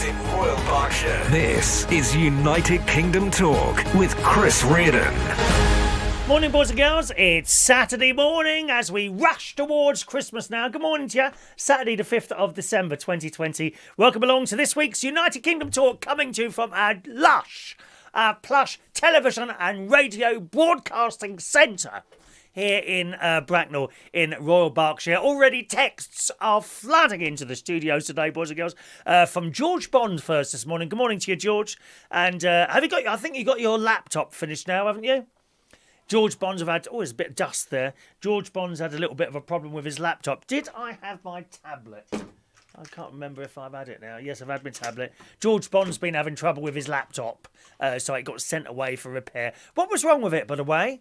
studios in Royal Berkshire. This is United Kingdom Talk with Chris Reardon. Morning, boys and girls. It's Saturday morning as we rush towards Christmas now. Good morning to you. Saturday the 5th of December 2020. Welcome along to this week's United Kingdom Talk, coming to you from our plush television and radio broadcasting centre here in Bracknell in Royal Berkshire. Already texts are flooding into the studios today, boys and girls. From George Bond first this morning. Good morning to you, George. And have you got? I think you got your laptop finished now, haven't you? George Bonds have had... Oh, there's a bit of dust there. George Bonds had a little bit of a problem with his laptop. Did I have my tablet? I can't remember if I've had it now. Yes, I've had my tablet. George Bond's been having trouble with his laptop, so it got sent away for repair. What was wrong with it, by the way?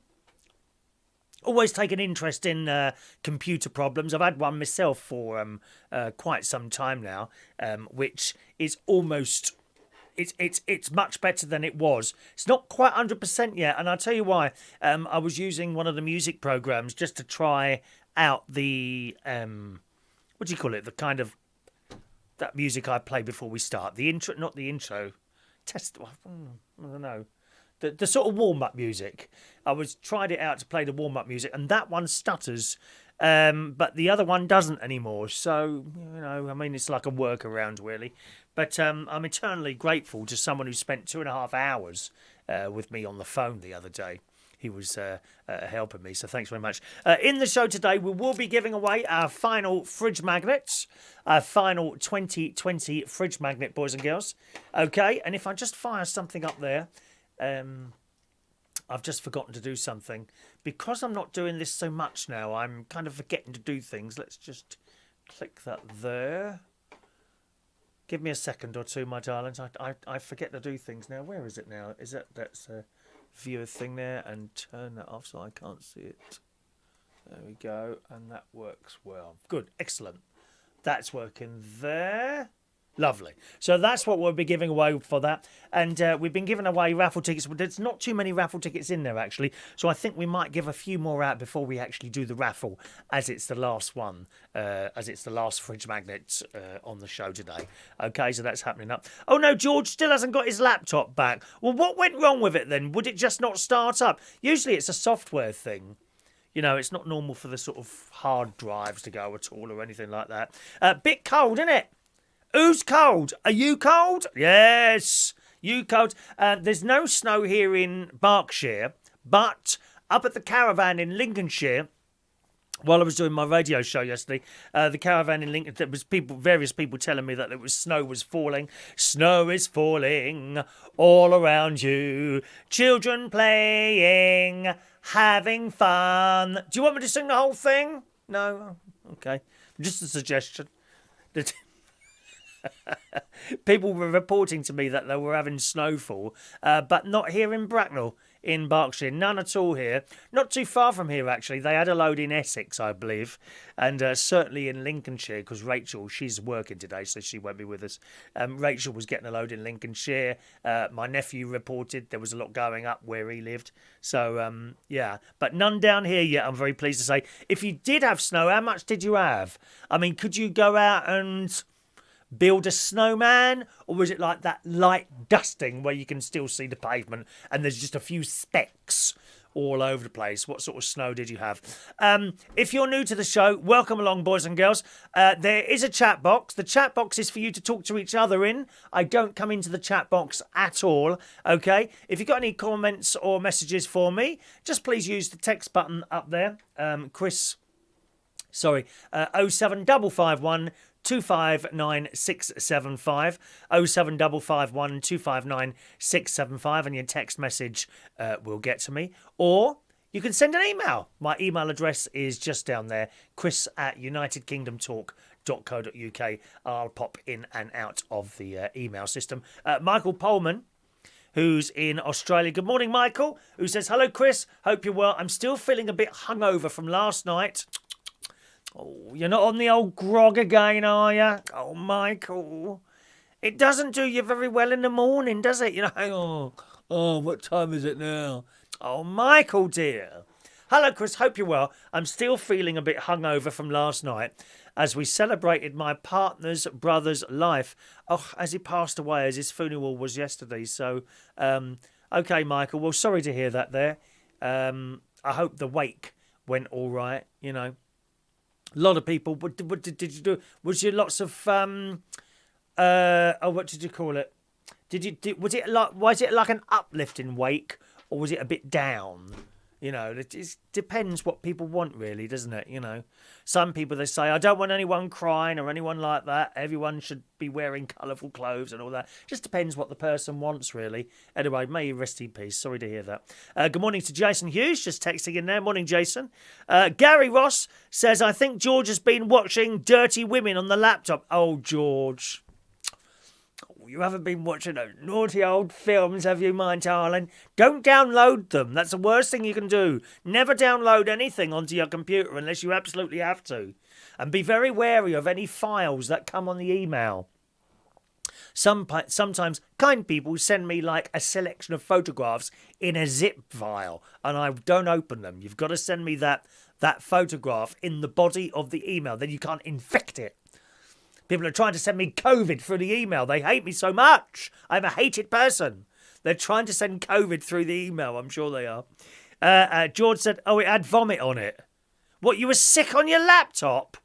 Always take an interest in computer problems. I've had one myself for quite some time now, which is almost... It's much better than it was. It's not quite 100% yet, and I'll tell you why. I was using one of the music programs just to try out the what do you call it? The kind of that music I play before we start. The intro, not the intro. Test. I don't know. The sort of warm-up music. I tried it out to play the warm-up music, and that one stutters, but the other one doesn't anymore. So, you know, I mean, it's like a workaround, really. But I'm eternally grateful to someone who spent 2.5 hours with me on the phone the other day. He was helping me, so thanks very much. In the show today, we will be giving away our final fridge magnets, our final 2020 fridge magnet, boys and girls. Okay, and if I just fire something up there... I've just forgotten to do something. Because I'm not doing this so much now, I'm kind of forgetting to do things. Let's just click that there. Give me a second or two, my darlings. I forget to do things now. Where is it now? Is that's a viewer thing there? And turn that off so I can't see it. There we go. And that works well. Good. Excellent. That's working there. Lovely. So that's what we'll be giving away for that. And we've been giving away raffle tickets. There's not too many raffle tickets in there, actually. So I think we might give a few more out before we actually do the raffle, as it's the last one, as it's the last fridge magnet on the show today. Okay, so that's happening up. Oh, no, George still hasn't got his laptop back. Well, what went wrong with it then? Would it just not start up? Usually it's a software thing. You know, it's not normal for the sort of hard drives to go at all or anything like that. Bit cold, isn't it? Who's cold? Are you cold? Yes, you cold. There's no snow here in Berkshire, but up at the caravan in Lincolnshire, while I was doing my radio show yesterday, the caravan in Lincoln, there was various people telling me that snow was falling. Snow is falling all around you. Children playing, having fun. Do you want me to sing the whole thing? No? Okay. Just a suggestion. People were reporting to me that they were having snowfall, but not here in Bracknell, in Berkshire. None at all here. Not too far from here, actually. They had a load in Essex, I believe, and certainly in Lincolnshire, because Rachel, she's working today, so she won't be with us. Rachel was getting a load in Lincolnshire. My nephew reported there was a lot going up where he lived. So, yeah, but none down here yet, I'm very pleased to say. If you did have snow, how much did you have? I mean, could you go out and build a snowman, or was it like that light dusting where you can still see the pavement and there's just a few specks all over the place? What sort of snow did you have? If you're new to the show, welcome along, boys and girls. There is a chat box. The chat box is for you to talk to each other in. I don't come into the chat box at all, okay? If you've got any comments or messages for me, just please use the text button up there. 07551 259 675 07551 259 675, and your text message will get to me, or you can send an email. My email address is just down there, chris@unitedkingdomtalk.co.uk. I'll pop in and out of the email system. Michael Pullman, who's in Australia. Good morning, Michael, who says, hello, Chris. Hope you're well. I'm still feeling a bit hungover from last night. Oh, you're not on the old grog again, are you? Oh, Michael. It doesn't do you very well in the morning, does it? You know, what time is it now? Oh, Michael, dear. Hello, Chris. Hope you're well. I'm still feeling a bit hungover from last night as we celebrated my partner's brother's life. Oh, as he passed away, as his funeral was yesterday. So, okay, Michael. Well, sorry to hear that there. I hope the wake went all right, you know. A lot of people. What did you do? Was you lots of what did you call it? Was it like an uplifting wake, or was it a bit down? You know, it depends what people want, really, doesn't it? You know, some people, they say, I don't want anyone crying or anyone like that. Everyone should be wearing colourful clothes and all that. Just depends what the person wants, really. Anyway, may you rest in peace. Sorry to hear that. Good morning to Jason Hughes, just texting in there. Morning, Jason. Gary Ross says, I think George has been watching Dirty Women on the laptop. Oh, George. You haven't been watching those naughty old films, have you, my darling? Don't download them. That's the worst thing you can do. Never download anything onto your computer unless you absolutely have to. And be very wary of any files that come on the email. Sometimes kind people send me like a selection of photographs in a zip file, and I don't open them. You've got to send me that photograph in the body of the email. Then you can't infect it. People are trying to send me COVID through the email. They hate me so much. I'm a hated person. They're trying to send COVID through the email. I'm sure they are. George said, oh, it had vomit on it. What, you were sick on your laptop?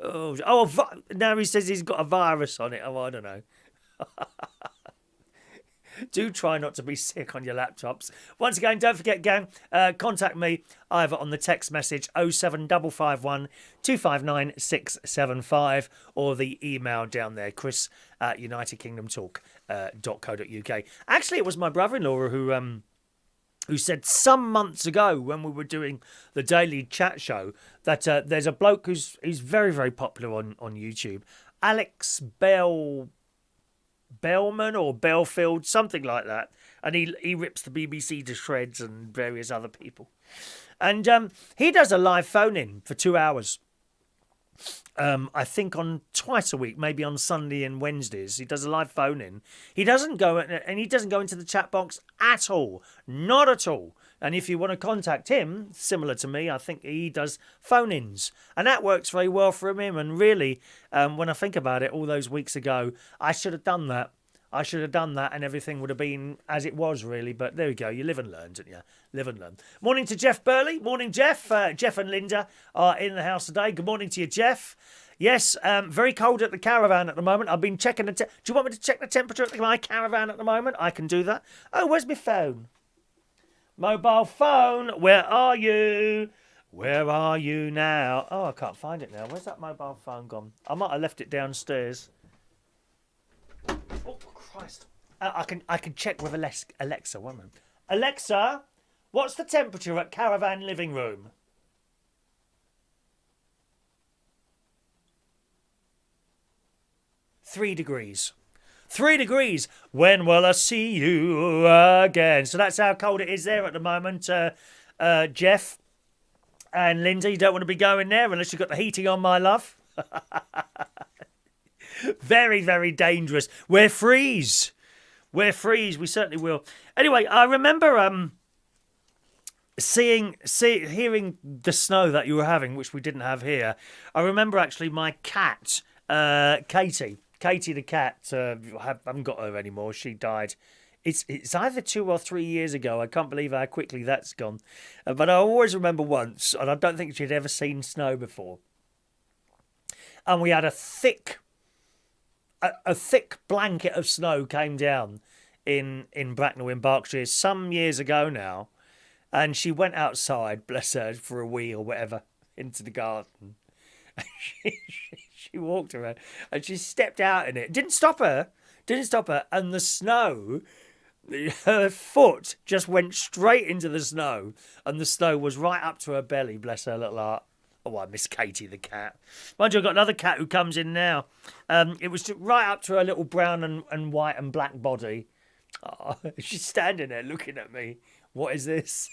Now he says he's got a virus on it. Oh, I don't know. Do try not to be sick on your laptops. Once again, don't forget, gang, contact me either on the text message 07551 259 675 or the email down there, Chris at unitedkingdomtalk.co.uk. Actually, it was my brother-in-law who said some months ago when we were doing the daily chat show that there's a bloke who's very, very popular on YouTube, Alex Bellman or Belfield, something like that. And he rips the BBC to shreds and various other people. And he does a live phone-in for 2 hours. I think on twice a week, maybe on Sunday and Wednesdays. He does a live phone-in. He doesn't go into the chat box at all. Not at all. And if you want to contact him, similar to me, I think he does phone-ins. And that works very well for him. And really, when I think about it, all those weeks ago, I should have done that. And everything would have been as it was, really. But there we go. You live and learn, don't you? Live and learn. Morning to Jeff Burley. Morning, Jeff. Jeff and Linda are in the house today. Good morning to you, Jeff. Yes, very cold at the caravan at the moment. I've been checking do you want me to check the temperature at my caravan at the moment? I can do that. Oh, where's my phone? Mobile phone, where are you? Where are you now? Oh, I can't find it now. Where's that mobile phone gone? I might have left it downstairs. Oh, Christ. I can check with Alexa. One minute. Alexa, what's the temperature at caravan living room? Three degrees. 3 degrees. When will I see you again? So that's how cold it is there at the moment, Jeff and Linda. You don't want to be going there unless you've got the heating on, my love. Very, very dangerous. We'll freeze. We certainly will. Anyway, I remember hearing the snow that you were having, which we didn't have here. I remember actually my cat, Katie the cat, I haven't got her anymore. She died. It's either 2 or 3 years ago. I can't believe how quickly that's gone. But I always remember once, and I don't think she'd ever seen snow before. And we had a thick blanket of snow came down in Bracknell in Berkshire some years ago now. And she went outside, bless her, for a wee or whatever, into the garden. She walked around and she stepped out in it. Didn't stop her. And the snow, her foot just went straight into the snow. And the snow was right up to her belly, bless her little heart. Oh, I miss Katie the cat. Mind you, I've got another cat who comes in now. It was right up to her little brown and white and black body. Oh, she's standing there looking at me. What is this?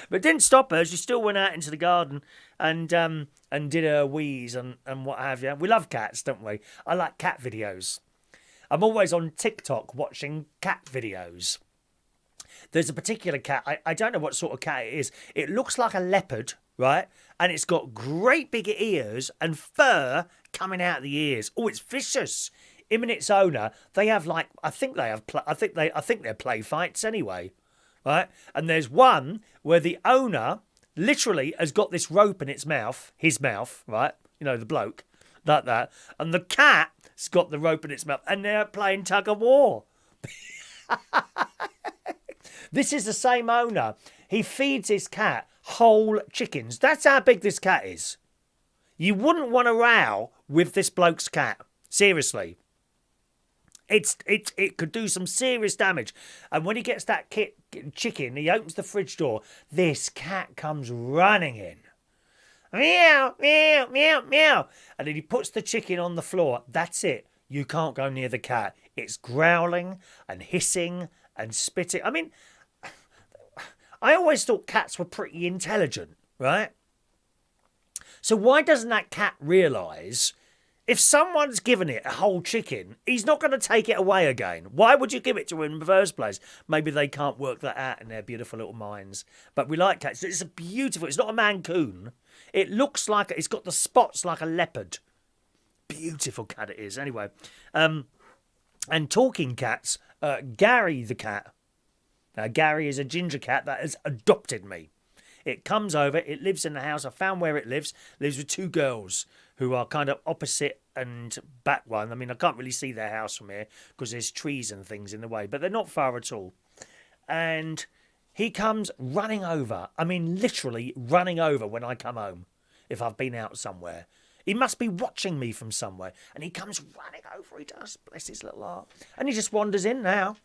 But didn't stop her. She still went out into the garden and did her wheeze and what have you. We love cats, don't we? I like cat videos. I'm always on TikTok watching cat videos. There's a particular cat. I don't know what sort of cat it is. It looks like a leopard, right? And it's got great big ears and fur coming out of the ears. Oh, it's vicious. Him and its owner, they have like I think they're play fights anyway, right? And there's one where the owner literally has got this rope in its mouth, his mouth, right? You know, the bloke, like that. And the cat's got the rope in its mouth, and they're playing tug of war. This is the same owner. He feeds his cat whole chickens. That's how big this cat is. You wouldn't want to row with this bloke's cat. Seriously. It could do some serious damage. And when he gets that chicken, he opens the fridge door. This cat comes running in. Meow, meow, meow, meow. And then he puts the chicken on the floor. That's it. You can't go near the cat. It's growling and hissing and spitting. I mean, I always thought cats were pretty intelligent, right? So why doesn't that cat realise if someone's given it a whole chicken, he's not going to take it away again? Why would you give it to him in the first place? Maybe they can't work that out in their beautiful little minds. But we like cats. It's a beautiful, it's not a mancoon. It looks like, it's got the spots like a leopard. Beautiful cat it is. Anyway, and talking cats, Gary the cat. Now, Gary is a ginger cat that has adopted me. It comes over, it lives in the house. I found where it lives with two girls who are kind of opposite and back one. I mean, I can't really see their house from here because there's trees and things in the way, but they're not far at all. And he comes running over. I mean, literally running over when I come home if I've been out somewhere. He must be watching me from somewhere. And he comes running over, he does. Bless his little heart. And he just wanders in now.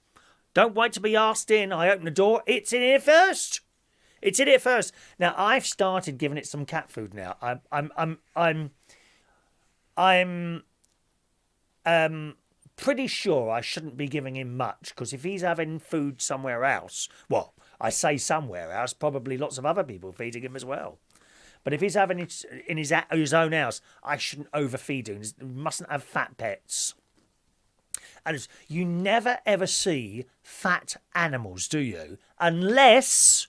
Don't wait to be asked in. I open the door. It's in here first. It's in here first. Now, I've started giving it some cat food now. I'm pretty sure I shouldn't be giving him much, because if he's having food somewhere else, well, I say somewhere else, probably lots of other people feeding him as well. But if he's having it in his own house, I shouldn't overfeed him. He mustn't have fat pets. And you never ever see fat animals, do you? Unless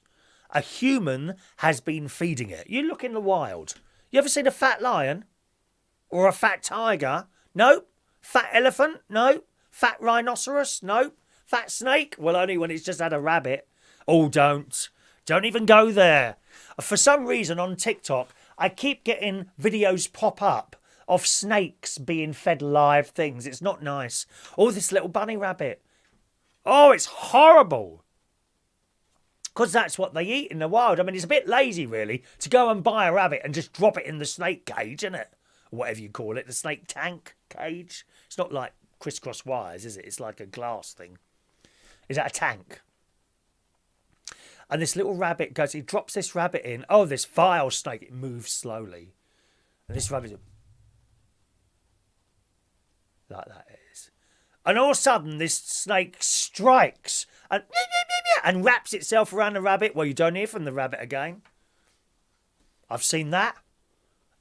a human has been feeding it. You look in the wild. You ever seen a fat lion? Or a fat tiger? No. Fat elephant? No. Fat rhinoceros? No. Fat snake? Well, only when it's just had a rabbit. Oh, don't. Don't even go there. For some reason on TikTok, I keep getting videos pop up of snakes being fed live things. It's not nice. Oh, this little bunny rabbit. Oh, it's horrible. Because that's what they eat in the wild. I mean, it's a bit lazy, really, to go and buy a rabbit and just drop it in the snake cage, isn't it? Or whatever you call it, the snake tank cage. It's not like crisscross wires, is it? It's like a glass thing. Is that a tank? And this little rabbit goes, he drops this rabbit in. Oh, this vile snake, it moves slowly. And this rabbit, like that is. And all of a sudden, this snake strikes and wraps itself around the rabbit. Well, you don't hear from the rabbit again. I've seen that.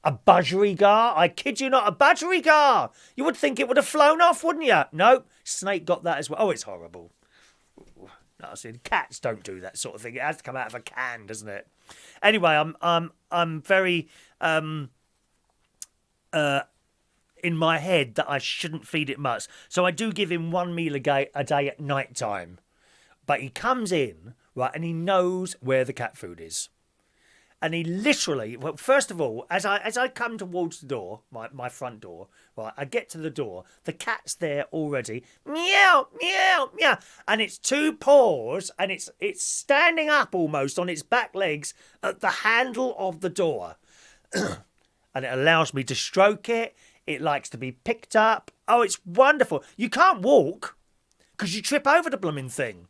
A budgerigar. I kid you not, a budgerigar. You would think it would have flown off, wouldn't you? No, snake got that as well. Oh, it's horrible. No, I said cats don't do that sort of thing. It has to come out of a can, doesn't it? Anyway, I'm very in my head that I shouldn't feed it much. So I do give him one meal a day at night time. But he comes in, right, and he knows where the cat food is. And he literally, well, first of all, as I come towards the door, my front door, right, I get to the door, the cat's there already, meow, meow, meow, and it's two paws, and it's standing up almost on its back legs at the handle of the door. And it allows me to stroke it. It likes to be picked up. Oh, it's wonderful. You can't walk because you trip over the blooming thing.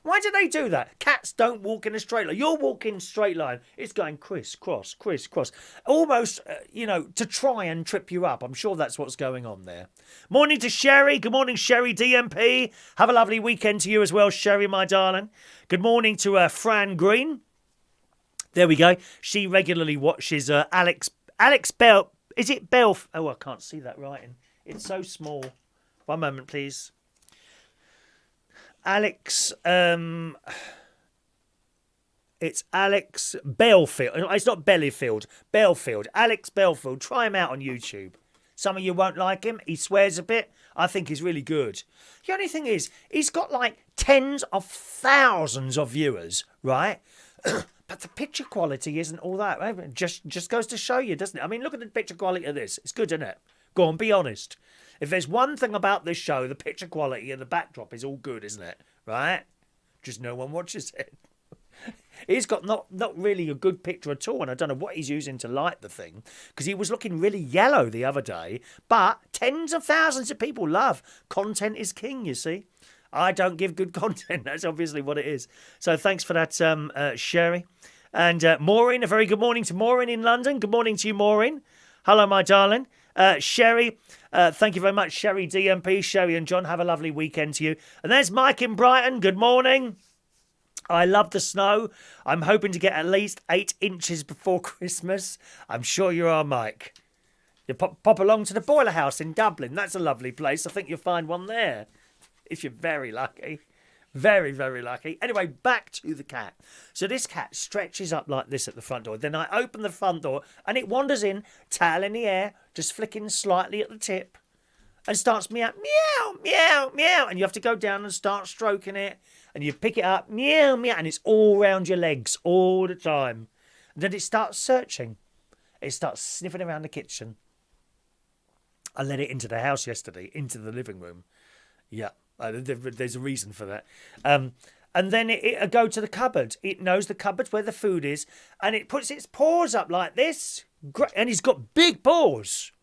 Why do they do that? Cats don't walk in a straight line. You're walking straight line. It's going criss-cross, criss-cross. Almost, to try and trip you up. I'm sure that's what's going on there. Morning to Sherry. Good morning, Sherry DMP. Have a lovely weekend to you as well, Sherry, my darling. Good morning to Fran Green. There we go. She regularly watches Alex Bell. Is it Bell? Oh, I can't see that writing. It's so small. One moment, please. Alex. It's Alex Belfield. It's not Bellyfield. Belfield. Alex Belfield. Try him out on YouTube. Some of you won't like him. He swears a bit. I think he's really good. The only thing is, he's got like tens of thousands of viewers, right? But the picture quality isn't all that. It just goes to show you, doesn't it? I mean, look at the picture quality of this. It's good, isn't it? Go on, be honest. If there's one thing about this show, the picture quality and the backdrop is all good, isn't it? Right? Just no one watches it. He's got not really a good picture at all, and I don't know what he's using to light the thing, because he was looking really yellow the other day, but tens of thousands of people love. Content is king, you see. I don't give good content. That's obviously what it is. So thanks for that, Sherry. And Maureen, a very good morning to Maureen in London. Good morning to you, Maureen. Hello, my darling. Sherry, thank you very much, Sherry DMP. Sherry and John, have a lovely weekend to you. And there's Mike in Brighton. Good morning. I love the snow. I'm hoping to get at least 8 inches before Christmas. I'm sure you are, Mike. You pop along to the Boiler House in Dublin. That's a lovely place. I think you'll find one there, if you're very lucky. Very, very lucky. Anyway, back to the cat. So this cat stretches up like this at the front door. Then I open the front door and it wanders in, tail in the air, just flicking slightly at the tip, and starts meow, meow, meow, meow. And you have to go down and start stroking it. And you pick it up, meow, meow, and it's all round your legs all the time. And then it starts searching. It starts sniffing around the kitchen. I let it into the house yesterday, into the living room. Yeah, there's a reason for that. And then it'll go to the cupboard. It knows the cupboard where the food is, and it puts its paws up like this. And it's got big paws.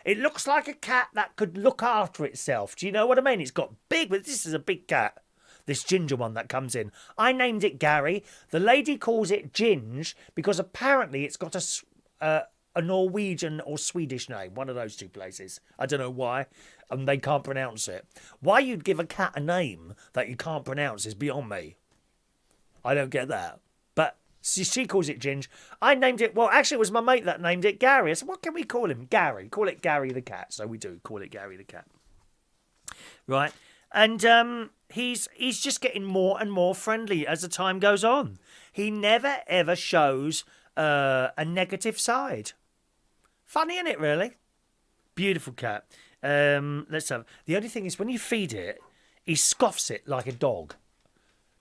It looks like a cat that could look after itself. Do you know what I mean? It's got big, but this is a big cat. This ginger one that comes in. I named it Gary. The lady calls it Ginge because apparently it's got a Norwegian or Swedish name. One of those two places. I don't know why. And they can't pronounce it. Why you'd give a cat a name that you can't pronounce is beyond me. I don't get that. But she calls it Ginge. I named it, well, actually it was my mate that named it Gary. I said, what can we call him? Gary. Call it Gary the cat. So we do call it Gary the cat. Right. And he's just getting more and more friendly as the time goes on. He never, ever shows a negative side. Funny, isn't it, really? Beautiful cat. Let's have... The only thing is, when you feed it, he scoffs it like a dog.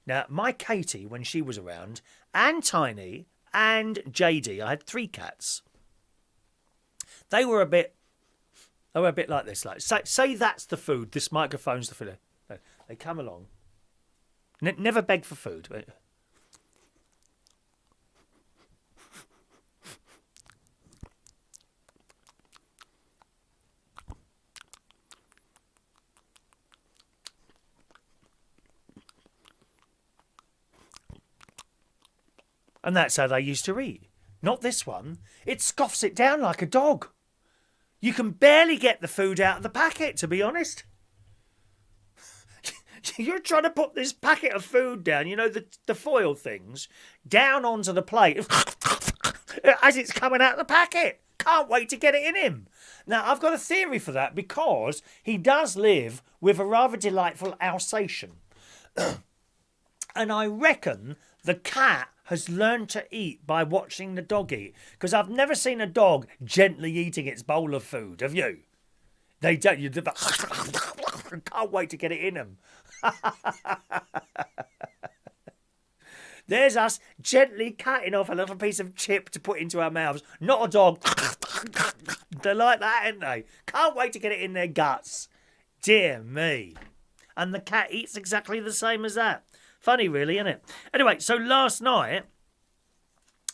Now, my Katie, when she was around, and Tiny, and JD, I had 3 cats. They were a bit like this. Like, say that's the food. This microphone's the food. They come along. Never beg for food. And that's how they used to eat. Not this one. It scoffs it down like a dog. You can barely get the food out of the packet, to be honest. You're trying to put this packet of food down, you know, the foil things, down onto the plate as it's coming out of the packet. Can't wait to get it in him. Now, I've got a theory for that because he does live with a rather delightful Alsatian. And I reckon the cat has learned to eat by watching the dog eat. Because I've never seen a dog gently eating its bowl of food, have you? They don't. You can't wait to get it in them. There's us gently cutting off a little piece of chip to put into our mouths. Not a dog. They're like that, aren't they? Can't wait to get it in their guts. Dear me. And the cat eats exactly the same as that. Funny, really, isn't it? Anyway, so last night,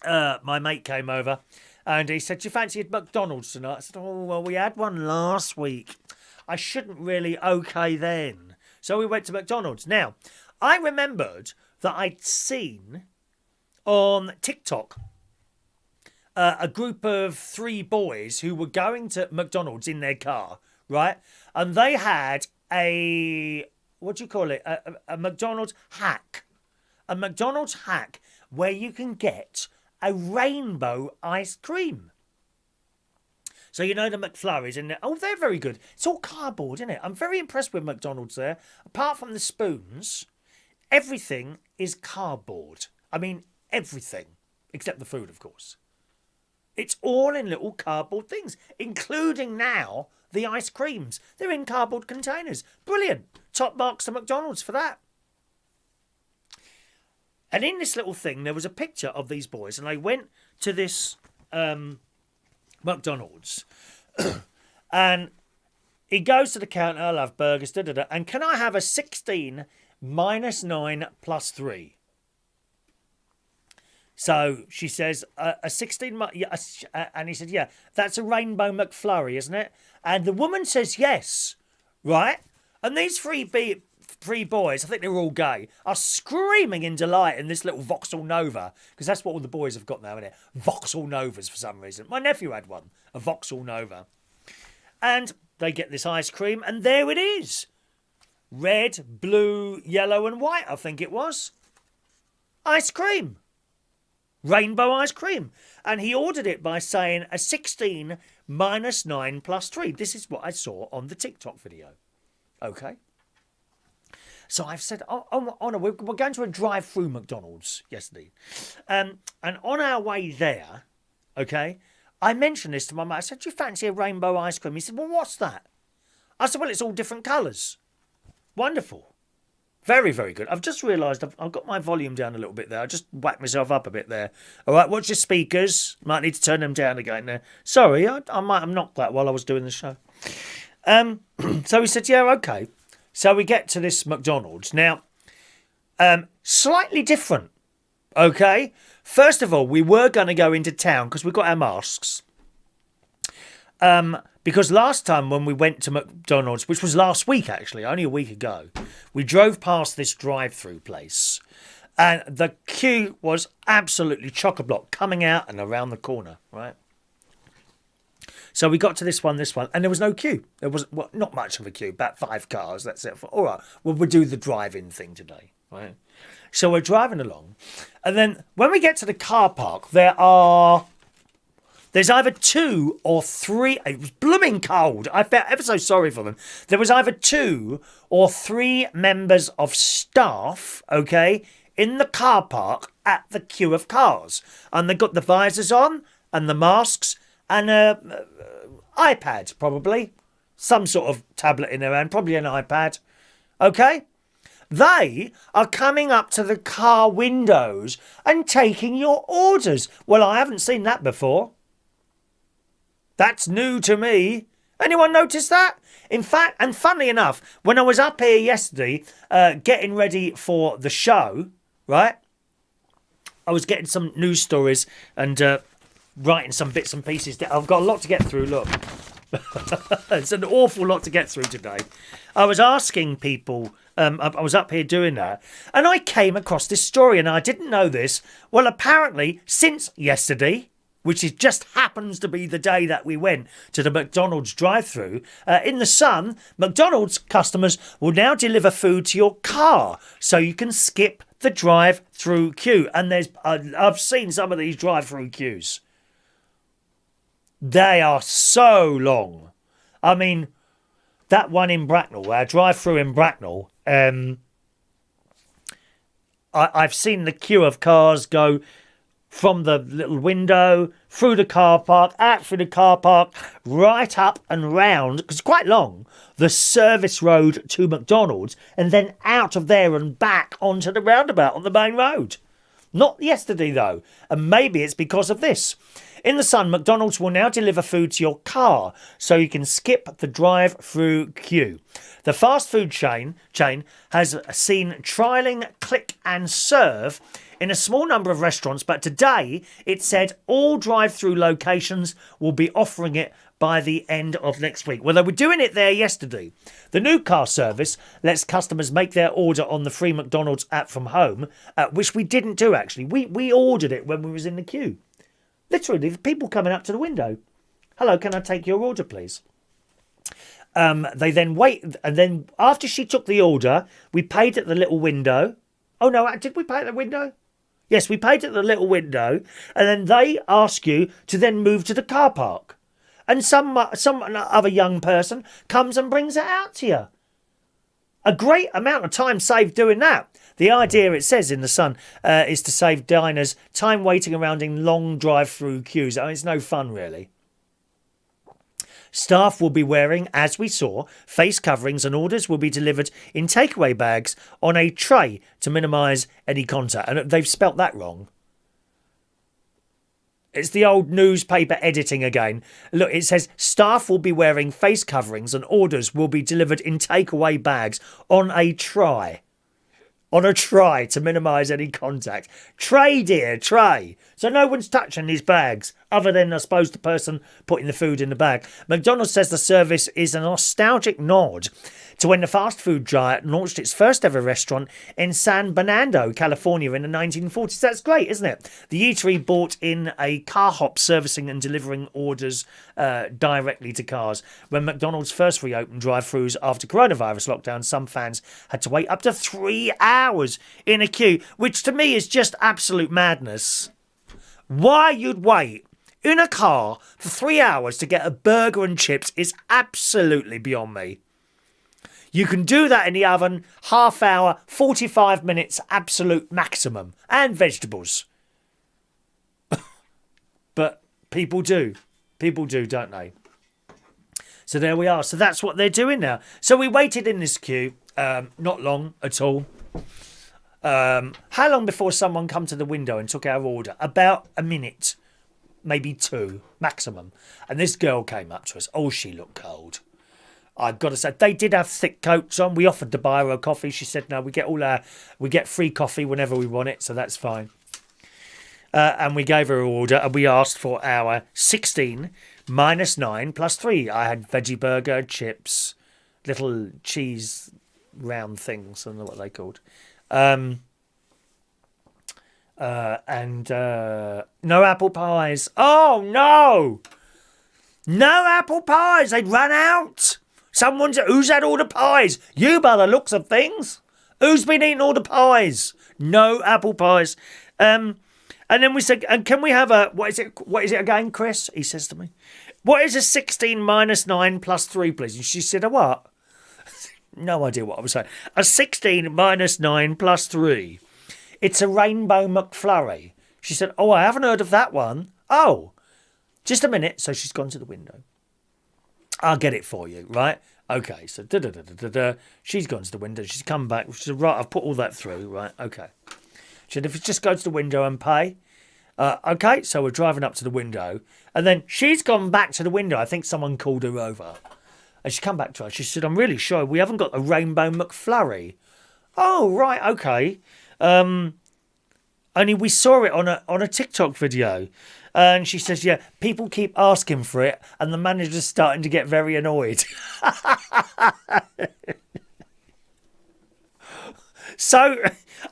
my mate came over and he said, do you fancy a McDonald's tonight? I said, oh, well, we had one last week. I shouldn't really okay then. So we went to McDonald's. Now, I remembered that I'd seen on TikTok a group of 3 boys who were going to McDonald's in their car, right? And they had a... what do you call it? A McDonald's hack. A McDonald's hack where you can get a rainbow ice cream. So you know the McFlurries in there. Oh, they're very good. It's all cardboard, isn't it? I'm very impressed with McDonald's there. Apart from the spoons, everything is cardboard. I mean, everything. Except the food, of course. It's all in little cardboard things, including now the ice creams. They're in cardboard containers. Brilliant. Top marks to McDonald's for that. And in this little thing, there was a picture of these boys, and they went to this McDonald's, and he goes to the counter, I love burgers, and can I have a 16 minus 9 plus 3? So she says, a 16, and he said, yeah, that's a Rainbow McFlurry, isn't it? And the woman says yes, right? And these three boys, I think they were all gay, are screaming in delight in this little Vauxhall Nova, because that's what all the boys have got now, isn't it? Vauxhall Novas for some reason. My nephew had one, a Vauxhall Nova. And they get this ice cream, and there it is. Red, blue, yellow and white, I think it was. Ice cream. Rainbow ice cream. And he ordered it by saying a 16 minus 9 plus 3. This is what I saw on the TikTok video. Okay. So I've said, we're going to a drive-through McDonald's yesterday. And on our way there, okay, I mentioned this to my mate. I said, do you fancy a rainbow ice cream? He said, well, what's that? I said, well, it's all different colours. Wonderful. Very, very good. I've just realised I've got my volume down a little bit there. I just whacked myself up a bit there. All right, watch your speakers. Might need to turn them down again there. Sorry, I might have knocked that while I was doing the show. So he said, yeah, okay. So we get to this McDonald's. Now, slightly different, okay? First of all, we were going to go into town because we got our masks. Because last time when we went to McDonald's, which was last week actually, only a week ago, we drove past this drive-through place. And the queue was absolutely chock-a-block coming out and around the corner, right? So we got to this one, and there was no queue. There was not much of a queue, about 5 cars. That's it. All right, well, we'll do the drive-in thing today, right? So we're driving along, and then when we get to the car park, there's either 2 or 3. It was blooming cold. I felt ever so sorry for them. There was either 2 or 3 members of staff, okay, in the car park at the queue of cars, and they got the visors on and the masks. And iPad, probably. Some sort of tablet in their hand, probably an iPad. Okay? They are coming up to the car windows and taking your orders. Well, I haven't seen that before. That's new to me. Anyone notice that? In fact, and funnily enough, when I was up here yesterday getting ready for the show, right, I was getting some news stories and writing some bits and pieces. I've got a lot to get through, look. It's an awful lot to get through today. I was asking people, I was up here doing that, and I came across this story, and I didn't know this. Well, apparently, since yesterday, which just happens to be the day that we went to the McDonald's drive-through, in the Sun, McDonald's customers will now deliver food to your car, so you can skip the drive-through queue. And I've seen some of these drive-through queues. They are so long. I mean, that one in Bracknell, our drive-through in Bracknell, I've seen the queue of cars go from the little window, through the car park, out through the car park, right up and round, because it's quite long, the service road to McDonald's, and then out of there and back onto the roundabout on the main road. Not yesterday, though, and maybe it's because of this. In the Sun, McDonald's will now deliver food to your car so you can skip the drive-through queue. The fast food chain has seen trialling click and serve in a small number of restaurants, but today it said all drive-through locations will be offering it by the end of next week. Well, they were doing it there yesterday. The new car service lets customers make their order on the free McDonald's app from home, which we didn't do, actually. We ordered it when we was in the queue. Literally, the people coming up to the window. Hello, can I take your order, please? They then wait, and then after she took the order, we paid at the little window. Oh, no, did we pay at the window? Yes, we paid at the little window, and then they ask you to then move to the car park. and some other young person comes and brings it out to you. A great amount of time saved doing that. The idea, it says in The Sun, is to save diners time waiting around in long drive-through queues. I mean, it's no fun, really. Staff will be wearing, as we saw, face coverings, and orders will be delivered in takeaway bags on a tray to minimise any contact. And they've spelt that wrong. It's the old newspaper editing again. Look, it says staff will be wearing face coverings and orders will be delivered in takeaway bags on a tray. On a tray to minimise any contact. Tray, dear, tray. So no one's touching these bags, other than, I suppose, the person putting the food in the bag. McDonald says the service is a nostalgic nod to when the fast food giant launched its first ever restaurant in San Bernardino, California in the 1940s. That's great, isn't it? The eatery bought in a car hop servicing and delivering orders directly to cars. When McDonald's first reopened drive-thrus after coronavirus lockdown, some fans had to wait up to 3 hours in a queue, which to me is just absolute madness. Why you'd wait in a car for 3 hours to get a burger and chips is absolutely beyond me. You can do that in the oven, half hour, 45 minutes, absolute maximum. And vegetables. But people do. People do, don't they? So there we are. So that's what they're doing now. So we waited in this queue. Not long at all. How long before someone come to the window and took our order? About a minute. Maybe 2, maximum. And this girl came up to us. Oh, she looked cold. I've got to say, they did have thick coats on. We offered to buy her a coffee. She said, no, we get free coffee whenever we want it, so that's fine. And we gave her an order, and we asked for our 16 minus 9 plus 3. I had veggie burger, chips, little cheese round things, I don't know what they called. And no apple pies. Oh, no! No apple pies. They'd run out. Who's had all the pies? You, by the looks of things. Who's been eating all the pies? No apple pies. And then we said, and can we have what is it again, Chris? He says to me, what is a 16 minus 9 plus 3, please? And she said, a what? No idea what I was saying. A 16 minus 9 plus 3. It's a rainbow McFlurry. She said, oh, I haven't heard of that one. Oh, just a minute. So she's gone to the window. I'll get it for you, right? Okay, so she's gone to the window. She's come back. She said, right, I've put all that through, right? Okay. She said, if you just go to the window and pay. Okay, so we're driving up to the window. And then she's gone back to the window. I think someone called her over. And she come back to us. She said, I'm really sorry, we haven't got a rainbow McFlurry. Oh, right, okay. Only we saw it on a TikTok video. And she says, yeah, people keep asking for it, and the manager's starting to get very annoyed. So,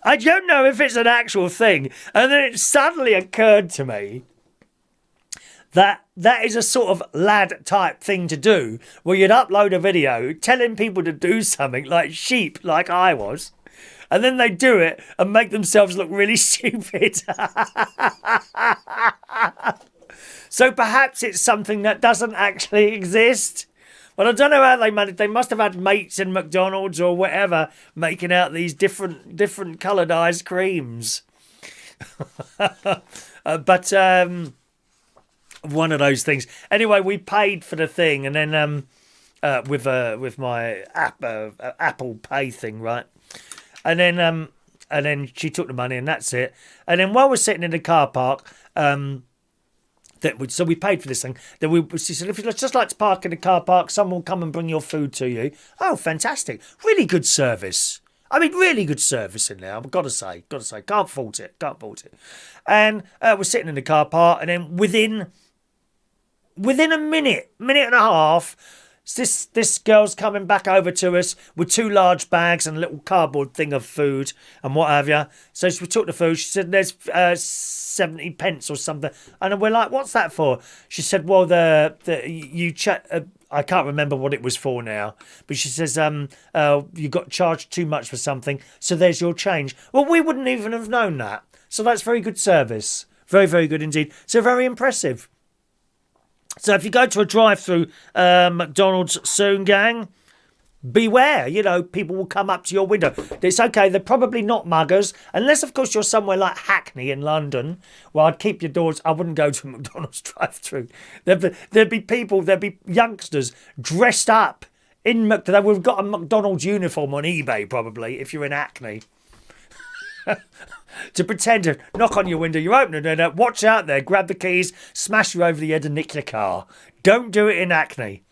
I don't know if it's an actual thing. And then it suddenly occurred to me that is a sort of lad-type thing to do, where you'd upload a video telling people to do something like sheep, like I was. And then they do it and make themselves look really stupid. So perhaps it's something that doesn't actually exist. But I don't know how they managed. They must have had mates in McDonald's or whatever making out these different coloured ice creams. But one of those things. Anyway, we paid for the thing, and then with my Apple Pay thing, right? And then she took the money, and that's it. And then while we're sitting in the car park, so we paid for this thing. Then she said, if you'd just like to park in the car park, someone will come and bring your food to you. Oh, fantastic. Really good service. I mean, really good service in there. I've got to say. Can't fault it. And we're sitting in the car park, and then within a minute and a half, this girl's coming back over to us with 2 large bags and a little cardboard thing of food and what have you. So we took the food. She said, there's 70 pence or something. And we're like, what's that for? She said, well, I can't remember what it was for now. But she says, you got charged too much for something, so there's your change. Well, we wouldn't even have known that. So that's very good service. Very, very good indeed. So very impressive. So if you go to a drive-through McDonald's soon, gang, beware. People will come up to your window. It's okay. They're probably not muggers. Unless, of course, you're somewhere like Hackney in London. Well, I'd keep your doors. I wouldn't go to a McDonald's drive-through. There'd be people, there'd be youngsters dressed up in McDonald's. We've got a McDonald's uniform on eBay, probably, if you're in Hackney. To pretend to knock on your window, you're opening it, watch out there, grab the keys, smash you over the head and nick your car. Don't do it in Hackney.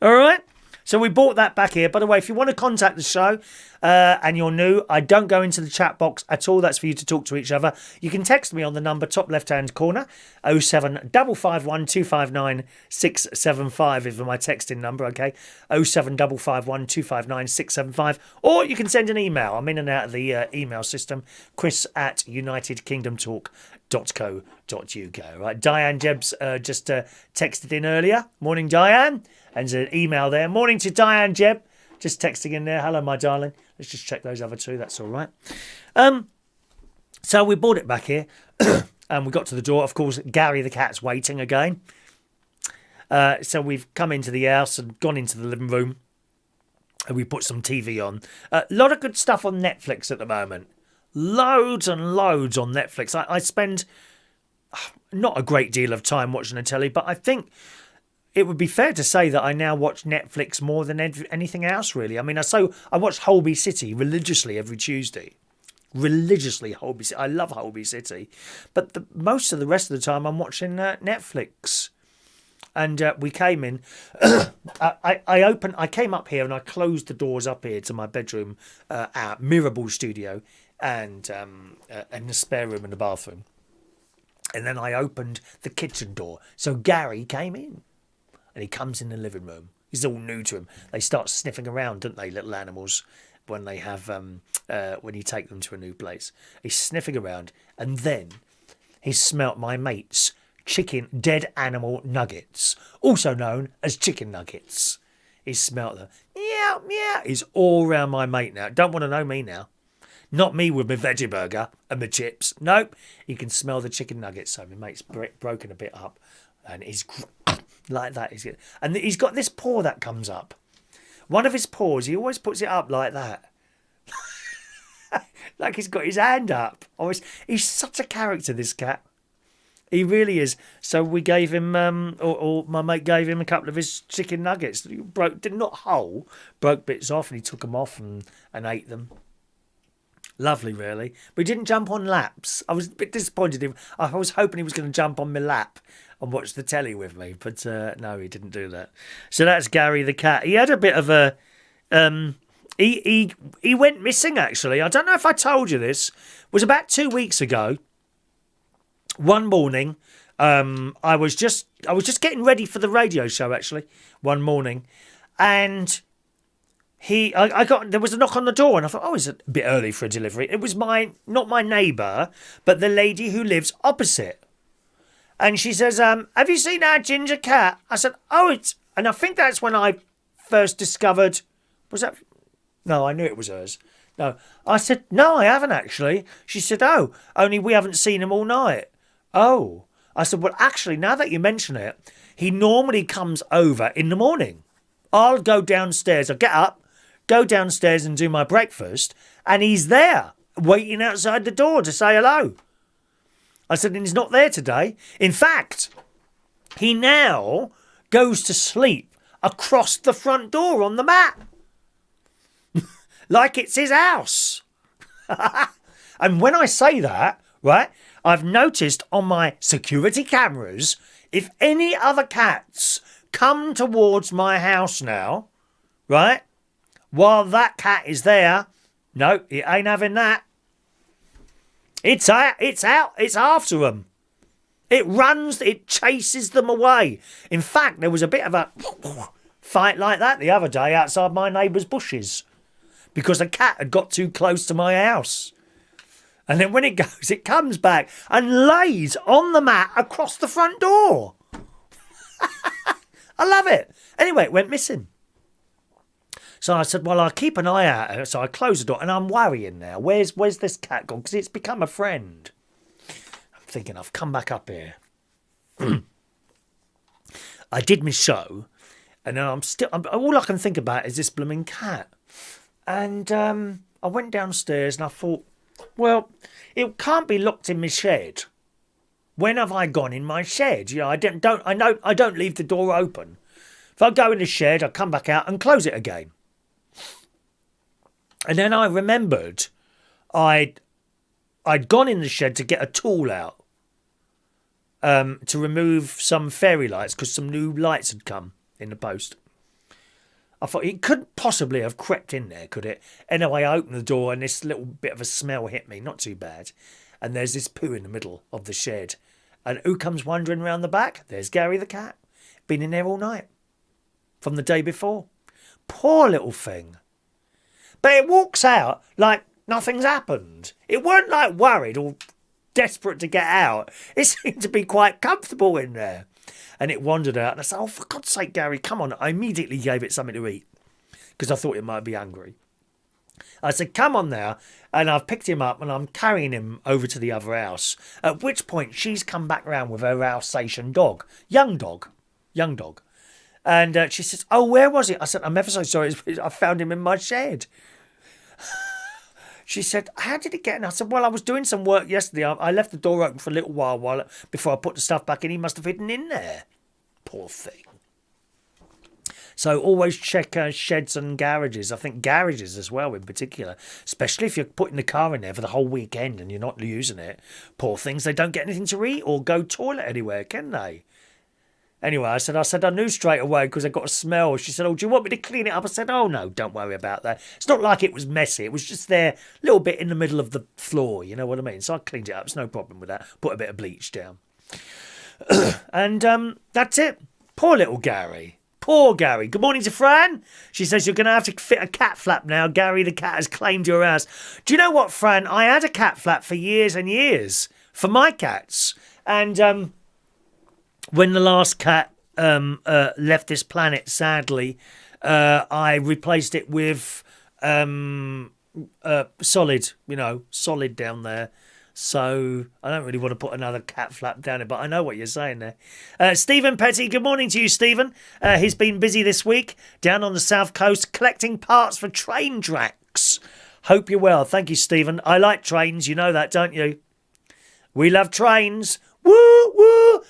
All right? So we bought that back here. By the way, if you want to contact the show and you're new, I don't go into the chat box at all. That's for you to talk to each other. You can text me on the number top left-hand corner, 07551 259 675 is my texting number, okay? 07551 259 675. Or you can send an email. I'm in and out of the email system, chris@unitedkingdomtalk.co.uk. Right, Diane Jebs just texted in earlier. Morning, Diane. And there's an email there. Morning to Diane Jeb. Just texting in there. Hello, my darling. Let's just check those other two. That's all right. So we brought it back here. And we got to the door. Of course, Gary the cat's waiting again. So we've come into the house and gone into the living room. And we put some TV on. A lot of good stuff on Netflix at the moment. Loads and loads on Netflix. I spend not a great deal of time watching the telly, but I think it would be fair to say that I now watch Netflix more than anything else, really. I mean, I watch Holby City religiously every Tuesday. Religiously, Holby City. I love Holby City. But most of the rest of the time, I'm watching Netflix. And we came in. I came up here and I closed the doors up here to my bedroom, our Mirable studio, and the spare room and the bathroom. And then I opened the kitchen door. So Gary came in. And he comes in the living room. It's all new to him. They start sniffing around, don't they, little animals, when they have when you take them to a new place. He's sniffing around, and then he smelt my mate's dead animal nuggets, also known as chicken nuggets. He smelt them. Meow, meow. He's all round my mate now. Don't want to know me now. Not me with my veggie burger and my chips. Nope. He can smell the chicken nuggets. So my mate's broken a bit up, and he's like that. And he's got this paw that comes up. One of his paws, he always puts it up like that. Like he's got his hand up. He's such a character, this cat. He really is. So we gave him, or my mate gave him a couple of his chicken nuggets. Not whole, broke bits off, and he took them off and ate them. Lovely, really. But he didn't jump on laps. I was a bit disappointed. I was hoping he was going to jump on my lap and watch the telly with me, but no, he didn't do that. So that's Gary the cat. He had a bit of a he went missing, actually. I don't know if I told you this. It was about 2 weeks ago. One morning, I was just getting ready for the radio show, actually, one morning, and there was a knock on the door, and I thought, oh, it's a bit early for a delivery. It was not my neighbour, but the lady who lives opposite. And she says, have you seen our ginger cat? I said, and I think that's when I first discovered, was that? No, I knew it was hers. No, I said, no, I haven't actually. She said, oh, only we haven't seen him all night. Oh, I said, well, actually, now that you mention it, he normally comes over in the morning. I'll go downstairs, I'll get up, go downstairs and do my breakfast, and he's there, waiting outside the door to say hello. I said, and he's not there today. In fact, he now goes to sleep across the front door on the mat. Like it's his house. And when I say that, right, I've noticed on my security cameras, if any other cats come towards my house now, right, while that cat is there, no, it ain't having that. It's out. It's after them. It runs. It chases them away. In fact, there was a bit of a fight like that the other day outside my neighbour's bushes because a cat had got too close to my house. And then when it goes, it comes back and lays on the mat across the front door. I love it. Anyway, it went missing. So I said, well, I'll keep an eye out. So I closed the door and I'm worrying now. Where's this cat gone? Because it's become a friend. I'm thinking, I've come back up here. I did my show, and then all I can think about is this blooming cat. And I went downstairs and I thought, well, it can't be locked in my shed. When have I gone in my shed? I don't leave the door open. If I go in the shed, I come back out and close it again. And then I remembered I'd gone in the shed to get a tool out to remove some fairy lights because some new lights had come in the post. I thought it couldn't possibly have crept in there, could it? Anyway, I opened the door and this little bit of a smell hit me, not too bad. And there's this poo in the middle of the shed. And who comes wandering round the back? There's Gary the cat. Been in there all night. From the day before. Poor little thing. But it walks out like nothing's happened. It weren't like worried or desperate to get out. It seemed to be quite comfortable in there. And it wandered out. And I said, oh, for God's sake, Gary, come on. I immediately gave it something to eat because I thought it might be hungry. I said, come on now. And I've picked him up and I'm carrying him over to the other house. At which point she's come back round with her Alsatian dog. Young dog. And she says, oh, where was it? I said, I'm ever so sorry. I found him in my shed. She said, how did it get in? I said, well, I was doing some work yesterday. I left the door open for a little while before I put the stuff back in. He must have hidden in there. Poor thing. So always check sheds and garages. I think garages as well in particular. Especially if you're putting the car in there for the whole weekend and you're not using it. Poor things, they don't get anything to eat or go toilet anywhere, can they? Anyway, I said I knew straight away because I got a smell. She said, oh, do you want me to clean it up? I said, oh, no, don't worry about that. It's not like it was messy. It was just there, a little bit in the middle of the floor. You know what I mean? So I cleaned it up. It's no problem with that. Put a bit of bleach down. And that's it. Poor little Gary. Poor Gary. Good morning to Fran. She says, you're going to have to fit a cat flap now. Gary the cat has claimed your house. Do you know what, Fran? I had a cat flap for years and years for my cats. And when the last cat left this planet, sadly, I replaced it with solid, solid down there. So I don't really want to put another cat flap down it, but I know what you're saying there. Stephen Petty, good morning to you, Stephen. He's been busy this week down on the south coast collecting parts for train tracks. Hope you're well. Thank you, Stephen. I like trains. You know that, don't you? We love trains. Woo, woo.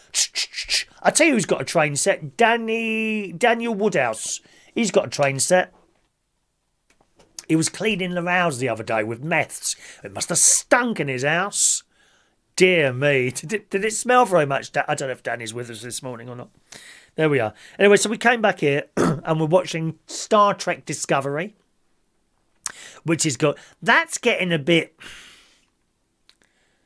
I tell you who's got a train set. Daniel Woodhouse. He's got a train set. He was cleaning the house the other day with meths. It must have stunk in his house. Dear me. Did it smell very much? I don't know if Danny's with us this morning or not. There we are. Anyway, so we came back here and we're watching Star Trek Discovery, which is good. That's getting a bit...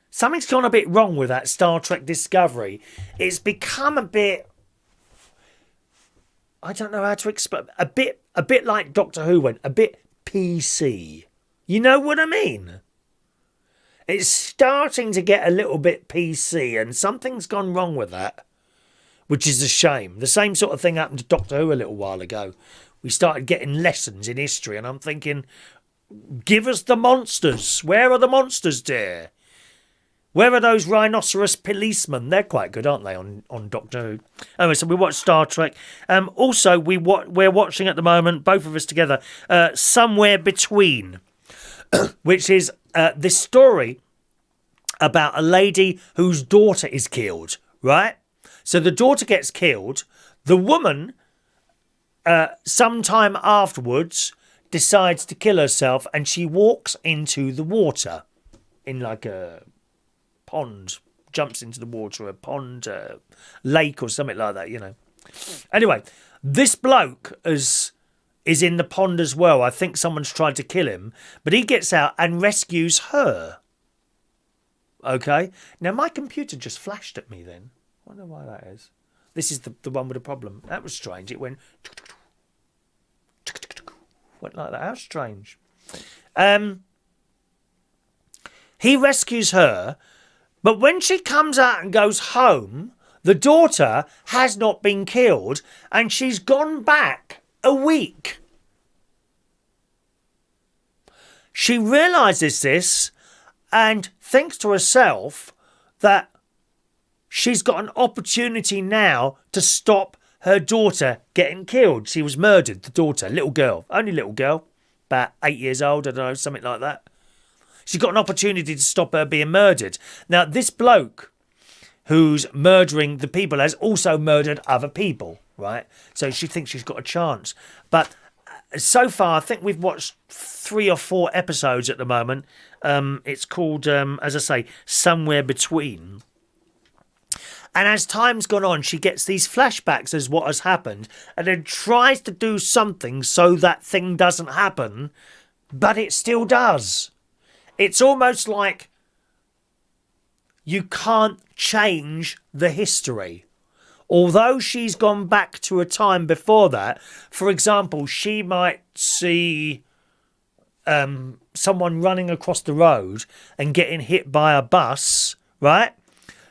Something's gone a bit wrong with that Star Trek Discovery. It's become a bit... I don't know how to explain. A bit like Doctor Who went. A bit PC. You know what I mean? It's starting to get a little bit PC and something's gone wrong with that, which is a shame. The same sort of thing happened to Doctor Who a little while ago. We started getting lessons in history and I'm thinking, give us the monsters. Where are the monsters, dear? Where are those rhinoceros policemen? They're quite good, aren't they, on Doctor Who? Anyway, so we watched Star Trek. Also, we're watching at the moment, both of us together, Somewhere Between, which is this story about a lady whose daughter is killed, right? So the daughter gets killed. The woman, sometime afterwards, decides to kill herself and she walks into the water in like a... pond, jumps into the water, a pond, lake or something like that, Anyway, this bloke is in the pond as well. I think someone's tried to kill him, but he gets out and rescues her. Okay? Now, my computer just flashed at me then. I wonder why that is. This is the one with a problem. That was strange. It went like that. How strange. He rescues her. But when she comes out and goes home, the daughter has not been killed and she's gone back a week. She realises this and thinks to herself that she's got an opportunity now to stop her daughter getting killed. She was murdered, the daughter, little girl, only little girl, about 8 years old, I don't know, something like that. She got an opportunity to stop her being murdered. Now, this bloke who's murdering the people has also murdered other people, right? So she thinks she's got a chance. But so far, I think we've watched 3 or 4 episodes at the moment. It's called, as I say, Somewhere Between. And as time's gone on, she gets these flashbacks as what has happened and then tries to do something so that thing doesn't happen, but it still does. It's almost like you can't change the history. Although she's gone back to a time before that, for example, she might see someone running across the road and getting hit by a bus, right?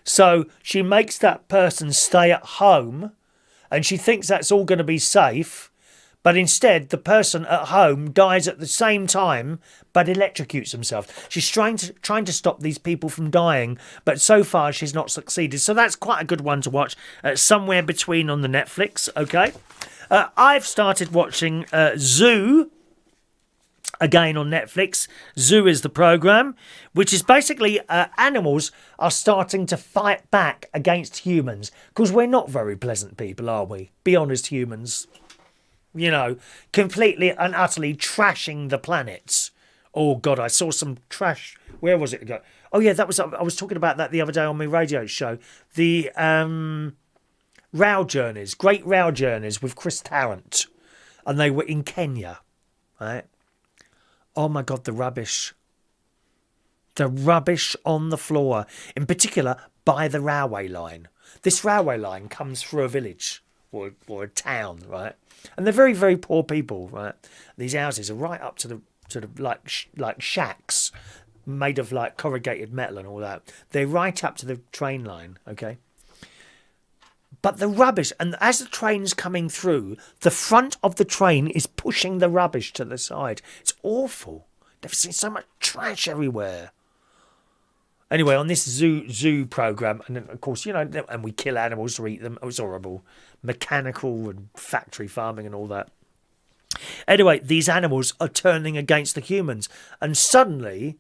So she makes that person stay at home and she thinks that's all going to be safe. But instead, the person at home dies at the same time, but electrocutes himself. She's trying to stop these people from dying, but so far she's not succeeded. So that's quite a good one to watch. Somewhere Between on the Netflix, okay? I've started watching Zoo, again on Netflix. Zoo is the programme, which is basically animals are starting to fight back against humans. Because we're not very pleasant people, are we? Be honest, humans. You know, completely and utterly trashing the planet. Oh, God, I saw some trash. Where was it? Oh, yeah, I was talking about that the other day on my radio show. The Rail Journeys, Great Rail Journeys with Chris Tarrant. And they were in Kenya, right? Oh, my God, the rubbish. The rubbish on the floor. In particular, by the railway line. This railway line comes through a village or a town, right? And they're very, very poor people, right? These houses are right up to the like shacks made of like corrugated metal and all that. They're right up to the train line, okay? But the rubbish, and as the train's coming through, the front of the train is pushing the rubbish to the side. It's awful. They've seen so much trash everywhere. Anyway, on this zoo program, and then, of course, you know, and we kill animals to eat them. Oh, it's horrible. Mechanical and factory farming and all that. Anyway, these animals are turning against the humans, and suddenly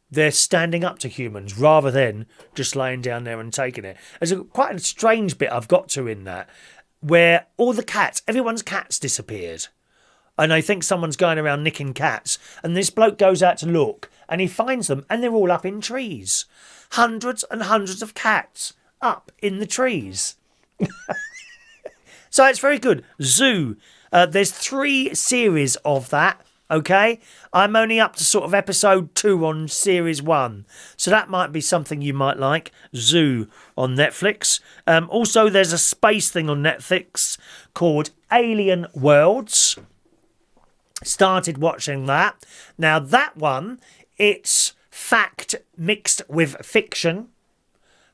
they're standing up to humans rather than just laying down there and taking it. There's quite a strange bit I've got to in that, where all the cats, everyone's cats disappeared. And I think someone's going around nicking cats. And this bloke goes out to look and he finds them and they're all up in trees. Hundreds and hundreds of cats up in the trees. So it's very good. Zoo. There's 3 series of that. Okay. I'm only up to sort of episode 2 on series 1. So that might be something you might like. Zoo on Netflix. Also, there's a space thing on Netflix called Alien Worlds. Started watching that. Now that one, it's fact mixed with fiction.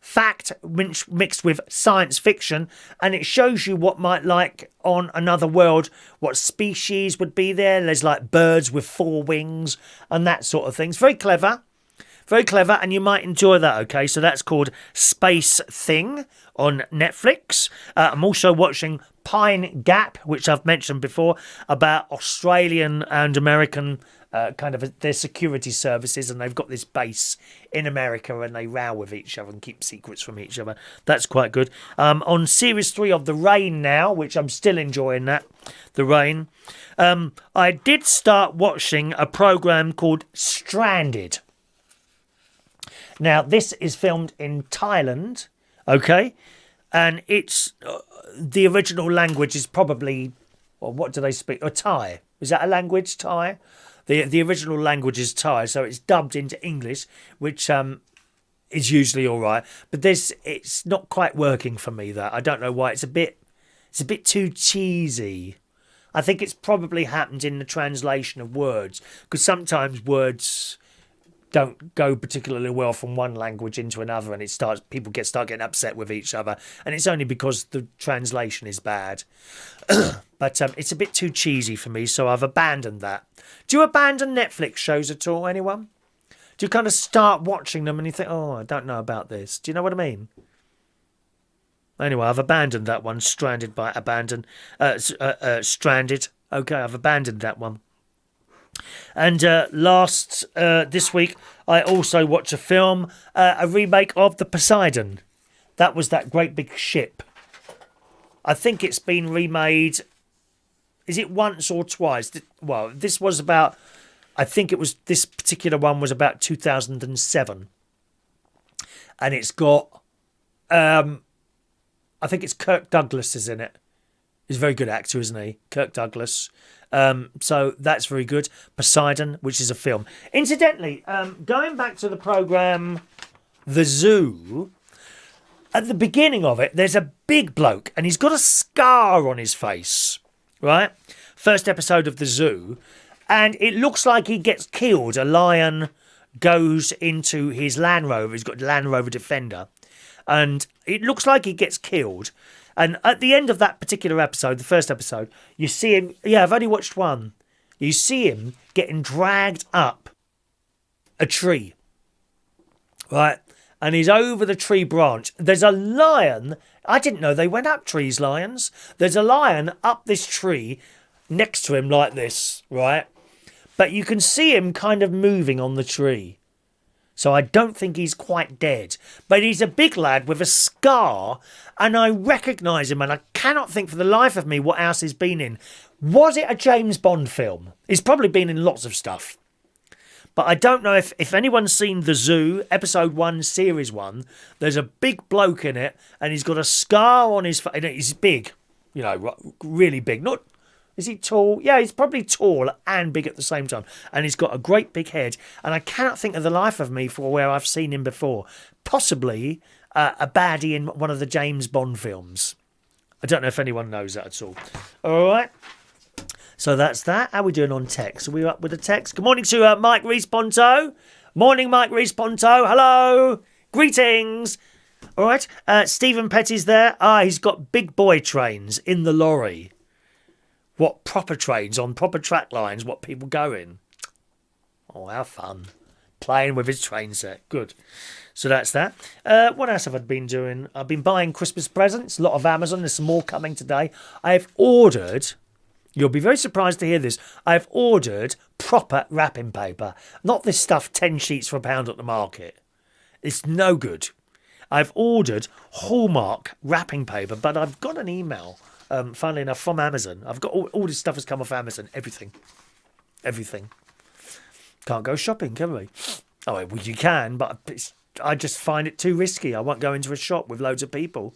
Fact mixed with science fiction. And it shows you what might like on another world, what species would be there. There's like birds with 4 wings and that sort of thing. It's very clever. Very clever, and you might enjoy that, okay? So that's called Space Thing on Netflix. I'm also watching Pine Gap, which I've mentioned before, about Australian and American kind of their security services, and they've got this base in America and they row with each other and keep secrets from each other. That's quite good. On Series 3 of The Rain now, which I'm still enjoying that, The Rain. I did start watching a programme called Stranded. Now, this is filmed in Thailand, okay? And it's, the original language is probably, well, what do they speak? Thai. Is that a language, Thai? The original language is Thai, so it's dubbed into English, which is usually all right. But it's not quite working for me, that. I don't know why. It's a bit too cheesy. I think it's probably happened in the translation of words, because sometimes words don't go particularly well from one language into another, and people start getting upset with each other, and it's only because the translation is bad. But it's a bit too cheesy for me, so I've abandoned that. Do you abandon Netflix shows at all, anyone? Do you kind of start watching them and you think, oh, I don't know about this? Do you know what I mean? Anyway, I've abandoned that one. Stranded. Okay, I've abandoned that one. And this week, I also watched a film, a remake of The Poseidon. That was that great big ship. I think it's been remade. Is it once or twice? Well, this was about. I think it was. This particular one was about 2007, and it's got. I think it's Kirk Douglas is in it. He's a very good actor, isn't he? Kirk Douglas. So that's very good. Poseidon, which is a film. Incidentally, going back to the programme The Zoo, at the beginning of it, there's a big bloke and he's got a scar on his face, right? First episode of The Zoo. And it looks like he gets killed. A lion goes into his Land Rover. He's got a Land Rover Defender. And it looks like he gets killed. And at the end of that particular episode, the first episode, you see him. Yeah, I've only watched one. You see him getting dragged up a tree. Right? And he's over the tree branch. There's a lion. I didn't know they went up trees, lions. There's a lion up this tree next to him like this, right? But you can see him kind of moving on the tree. So I don't think he's quite dead. But he's a big lad with a scar, and I recognise him, and I cannot think for the life of me what else he's been in. Was it a James Bond film? He's probably been in lots of stuff. But I don't know if anyone's seen The Zoo, Episode 1, Series 1. There's a big bloke in it, and he's got a scar on his face. He's big, you know, really big. Not... Is he tall? Yeah, he's probably tall and big at the same time. And he's got a great big head. And I cannot think of the life of me for where I've seen him before. Possibly a baddie in one of the James Bond films. I don't know if anyone knows that at all. All right. So that's that. How are we doing on text? Are we up with the text? Good morning to Mike Rees-Ponto. Morning, Mike Rees-Ponto. Hello. Greetings. All right. Stephen Petty's there. He's got big boy trains in the lorry. What proper trains on proper track lines, what people go in. Oh, how fun. Playing with his train set. Good. So that's that. What else have I been doing? I've been buying Christmas presents. A lot of Amazon. There's some more coming today. I've ordered, you'll be very surprised to hear this, I've ordered proper wrapping paper. Not this stuff 10 sheets for £1 at the market. It's no good. I've ordered Hallmark wrapping paper, but I've got an email, funnily enough, from Amazon. I've got all this stuff has come off Amazon. Everything. Can't go shopping, can we? Oh, well, you can, but I just find it too risky. I won't go into a shop with loads of people.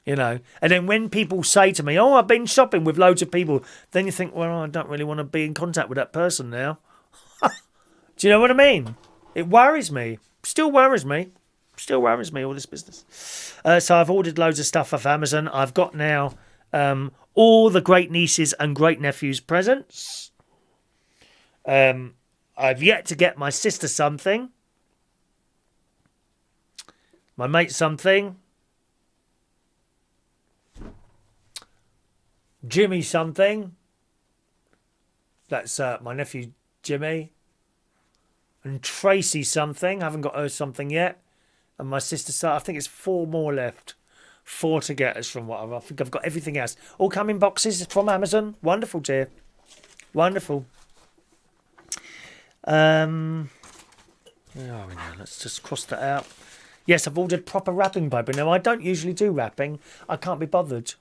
You know, and then when people say to me, "Oh, I've been shopping with loads of people," then you think, "Well, I don't really want to be in contact with that person now." Do you know what I mean? It worries me. Still worries me, all this business. So I've ordered loads of stuff off Amazon. I've got now all the great nieces and great nephews presents. I've yet to get my sister something. My mate something. Jimmy something. That's my nephew Jimmy. And Tracy something. I haven't got her something yet. And my sister, I think it's 4 more left. 4 to get us from whatever. I think I've got everything else. All come in boxes from Amazon. Wonderful, dear. Wonderful. Where are we now? Let's just cross that out. Yes, I've ordered proper wrapping paper. Now, I don't usually do wrapping. I can't be bothered.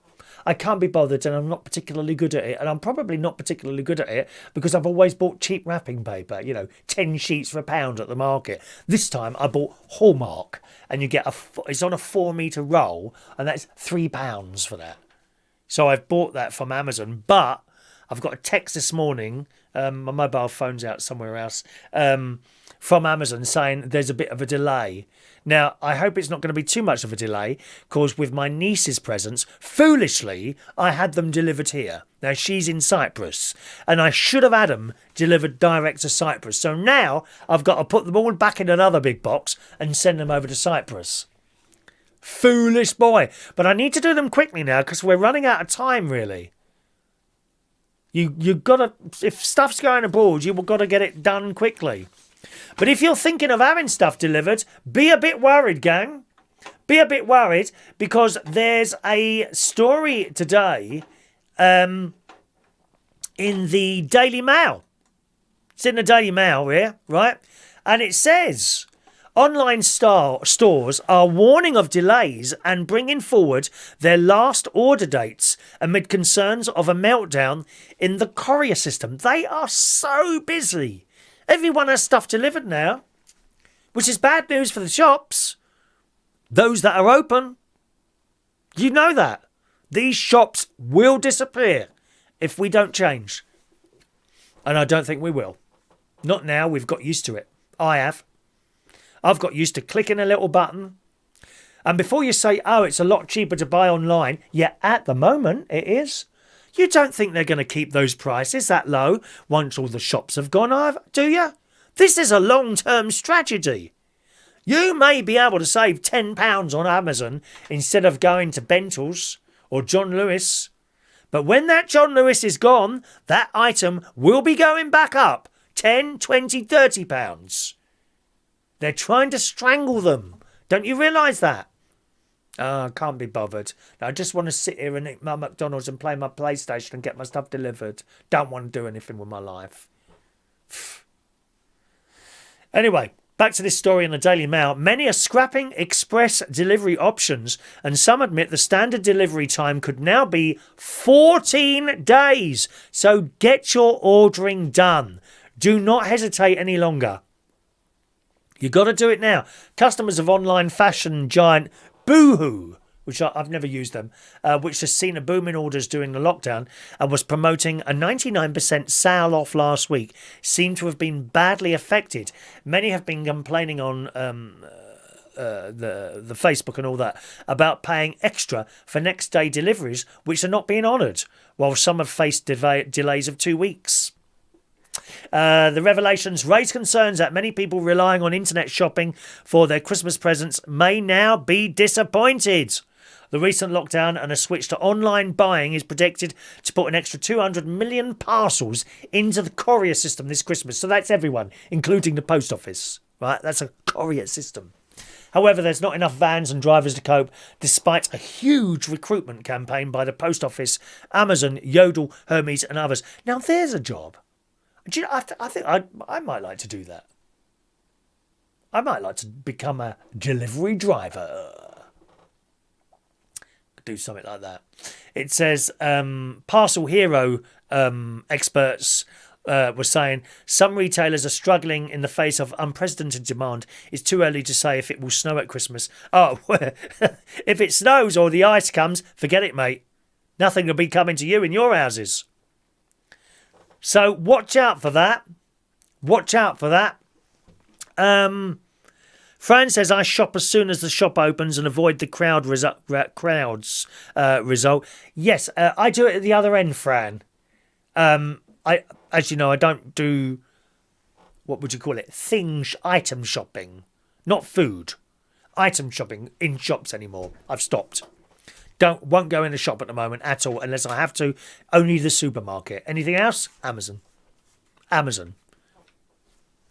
And I'm not particularly good at it. And I'm probably not particularly good at it because I've always bought cheap wrapping paper, 10 sheets for £1 at the market. This time I bought Hallmark, and you get it's on a 4-metre roll, and that's £3 for that. So I've bought that from Amazon, but I've got a text this morning, my mobile phone's out somewhere else, from Amazon saying there's a bit of a delay. Now, I hope it's not going to be too much of a delay, because with my niece's presents, foolishly, I had them delivered here. Now, she's in Cyprus, and I should have had them delivered direct to Cyprus. So now I've got to put them all back in another big box and send them over to Cyprus. Foolish boy. But I need to do them quickly now, because we're running out of time, really. You've got to, if stuff's going abroad, you've got to get it done quickly. But if you're thinking of having stuff delivered, be a bit worried, gang. be a bit worried because there's a story today in the Daily Mail. It's in the Daily Mail here, right? And it says online stores are warning of delays and bringing forward their last order dates amid concerns of a meltdown in the courier system. They are so busy. Everyone has stuff delivered now, which is bad news for the shops. Those that are open, you know that. These shops will disappear if we don't change. And I don't think we will. Not now, we've got used to it. I have. I've got used to clicking a little button. And before you say, oh, it's a lot cheaper to buy online, yeah, at the moment it is. You don't think they're going to keep those prices that low once all the shops have gone, do you? This is a long-term strategy. You may be able to save £10 on Amazon instead of going to Bentley's or John Lewis. But when that John Lewis is gone, that item will be going back up £10, £20, £30. They're trying to strangle them. Don't you realise that? I can't be bothered. I just want to sit here and eat my McDonald's and play my PlayStation and get my stuff delivered. Don't want to do anything with my life. Anyway, back to this story in the Daily Mail. Many are scrapping express delivery options, and some admit the standard delivery time could now be 14 days. So get your ordering done. Do not hesitate any longer. You got to do it now. Customers of online fashion giant Boohoo, which I've never used them, which has seen a boom in orders during the lockdown and was promoting a 99% sale off last week, seem to have been badly affected. Many have been complaining on the Facebook and all that about paying extra for next day deliveries, which are not being honoured, while some have faced delays of 2 weeks. The revelations raise concerns that many people relying on internet shopping for their Christmas presents may now be disappointed. The recent lockdown and a switch to online buying is predicted to put an extra 200 million parcels into the courier system this Christmas. So that's everyone, including the post office, right? That's a courier system. However, there's not enough vans and drivers to cope, despite a huge recruitment campaign by the post office, Amazon, Yodel, Hermes and others. Now, there's a job. Do you know, I think I might like to do that. I might like to become a delivery driver. Do something like that. It says Parcel Hero experts were saying some retailers are struggling in the face of unprecedented demand. It's too early to say if it will snow at Christmas. Oh, if it snows or the ice comes, forget it, mate. Nothing will be coming to you in your houses. So watch out for that. Watch out for that. Fran says, I shop as soon as the shop opens and avoid the crowds result. Yes, I do it at the other end, Fran. As you know, I don't do, what would you call it? Item shopping. Not food. Item shopping in shops anymore. I've stopped. Won't go in the shop at the moment at all unless I have to. Only the supermarket. Anything else? Amazon.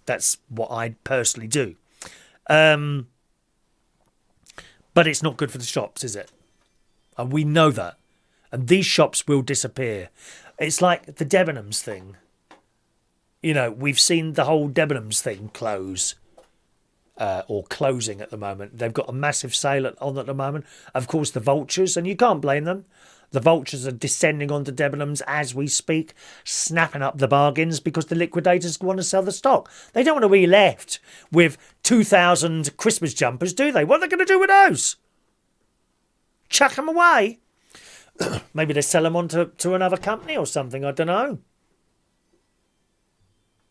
That's what I personally do. But it's not good for the shops, is it? And we know that. And these shops will disappear. It's like the Debenhams thing. You know, we've seen the whole Debenhams thing close. Or closing at the moment. They've got a massive sale on at the moment. Of course, the vultures, and you can't blame them. The vultures are descending onto Debenhams as we speak, snapping up the bargains because the liquidators want to sell the stock. They don't want to be left with 2,000 Christmas jumpers, do they? What are they going to do with those? Chuck them away? Maybe they sell them on to another company or something. I don't know.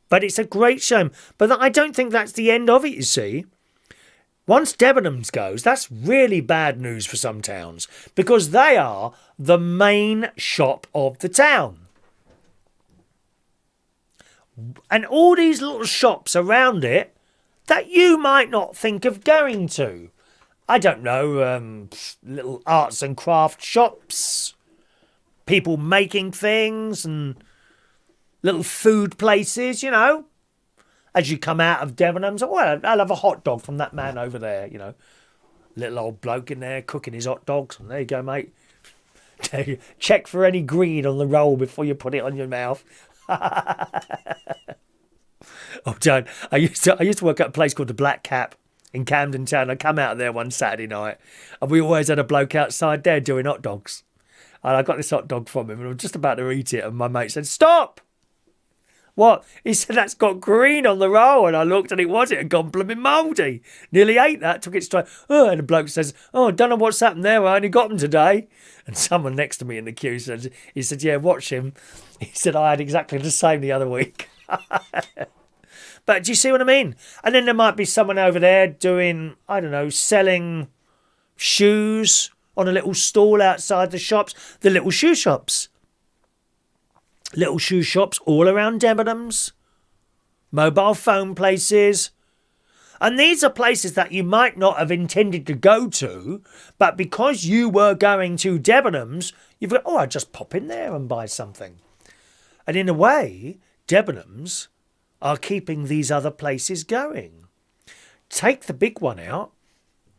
But it's a great shame. But I don't think that's the end of it, you see. Once Debenhams goes, that's really bad news for some towns because they are the main shop of the town. And all these little shops around it that you might not think of going to. I don't know, little arts and crafts shops, people making things and little food places, you know. As you come out of Debenhams, well, I'll have a hot dog from that man over there, you know. Little old bloke in there cooking his hot dogs. And there you go, mate. Check for any green on the roll before you put it on your mouth. Oh, John, I used to work at a place called the Black Cap in Camden Town. I come out of there one Saturday night, and we always had a bloke outside there doing hot dogs. And I got this hot dog from him, and I was just about to eat it, and my mate said, "Stop!" What? He said, "That's got green on the roll." And I looked, and it had gone blooming mouldy. Nearly ate that, took it straight. Oh, and the bloke says, "Oh, I don't know what's happened there. I only got them today." And someone next to me in the queue said, "Yeah, watch him." He said, "I had exactly the same the other week." But do you see what I mean? And then there might be someone over there doing, I don't know, selling shoes on a little stall outside the shops. The little shoe shops. Little shoe shops all around Debenhams. Mobile phone places. And these are places that you might not have intended to go to, but because you were going to Debenhams, you've got, I'll just pop in there and buy something. And in a way, Debenhams are keeping these other places going. Take the big one out,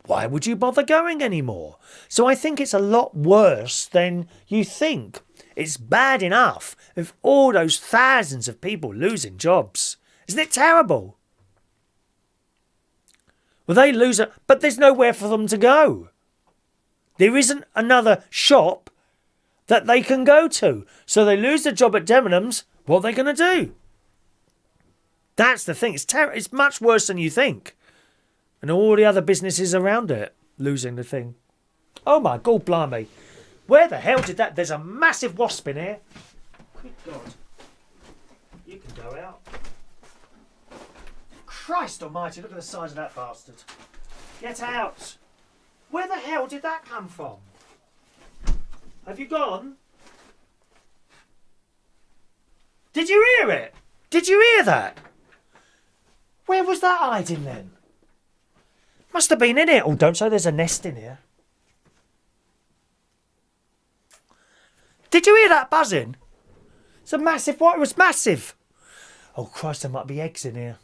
why would you bother going anymore? So I think it's a lot worse than you think. It's bad enough with all those thousands of people losing jobs. Isn't it terrible? Well, they lose it, but there's nowhere for them to go. There isn't another shop that they can go to. So they lose their job at Debenhams. What are they going to do? That's the thing. It's much worse than you think. And all the other businesses around it losing the thing. Oh my God, blimey. Where the hell did that... There's a massive wasp in here. Good God. You can go out. Christ almighty, look at the size of that bastard. Get out. Where the hell did that come from? Have you gone? Did you hear it? Did you hear that? Where was that hiding then? Must have been in it. Oh, don't say there's a nest in here. Did you hear that buzzing? It's a massive... What? It was massive. Oh, Christ, there might be eggs in here.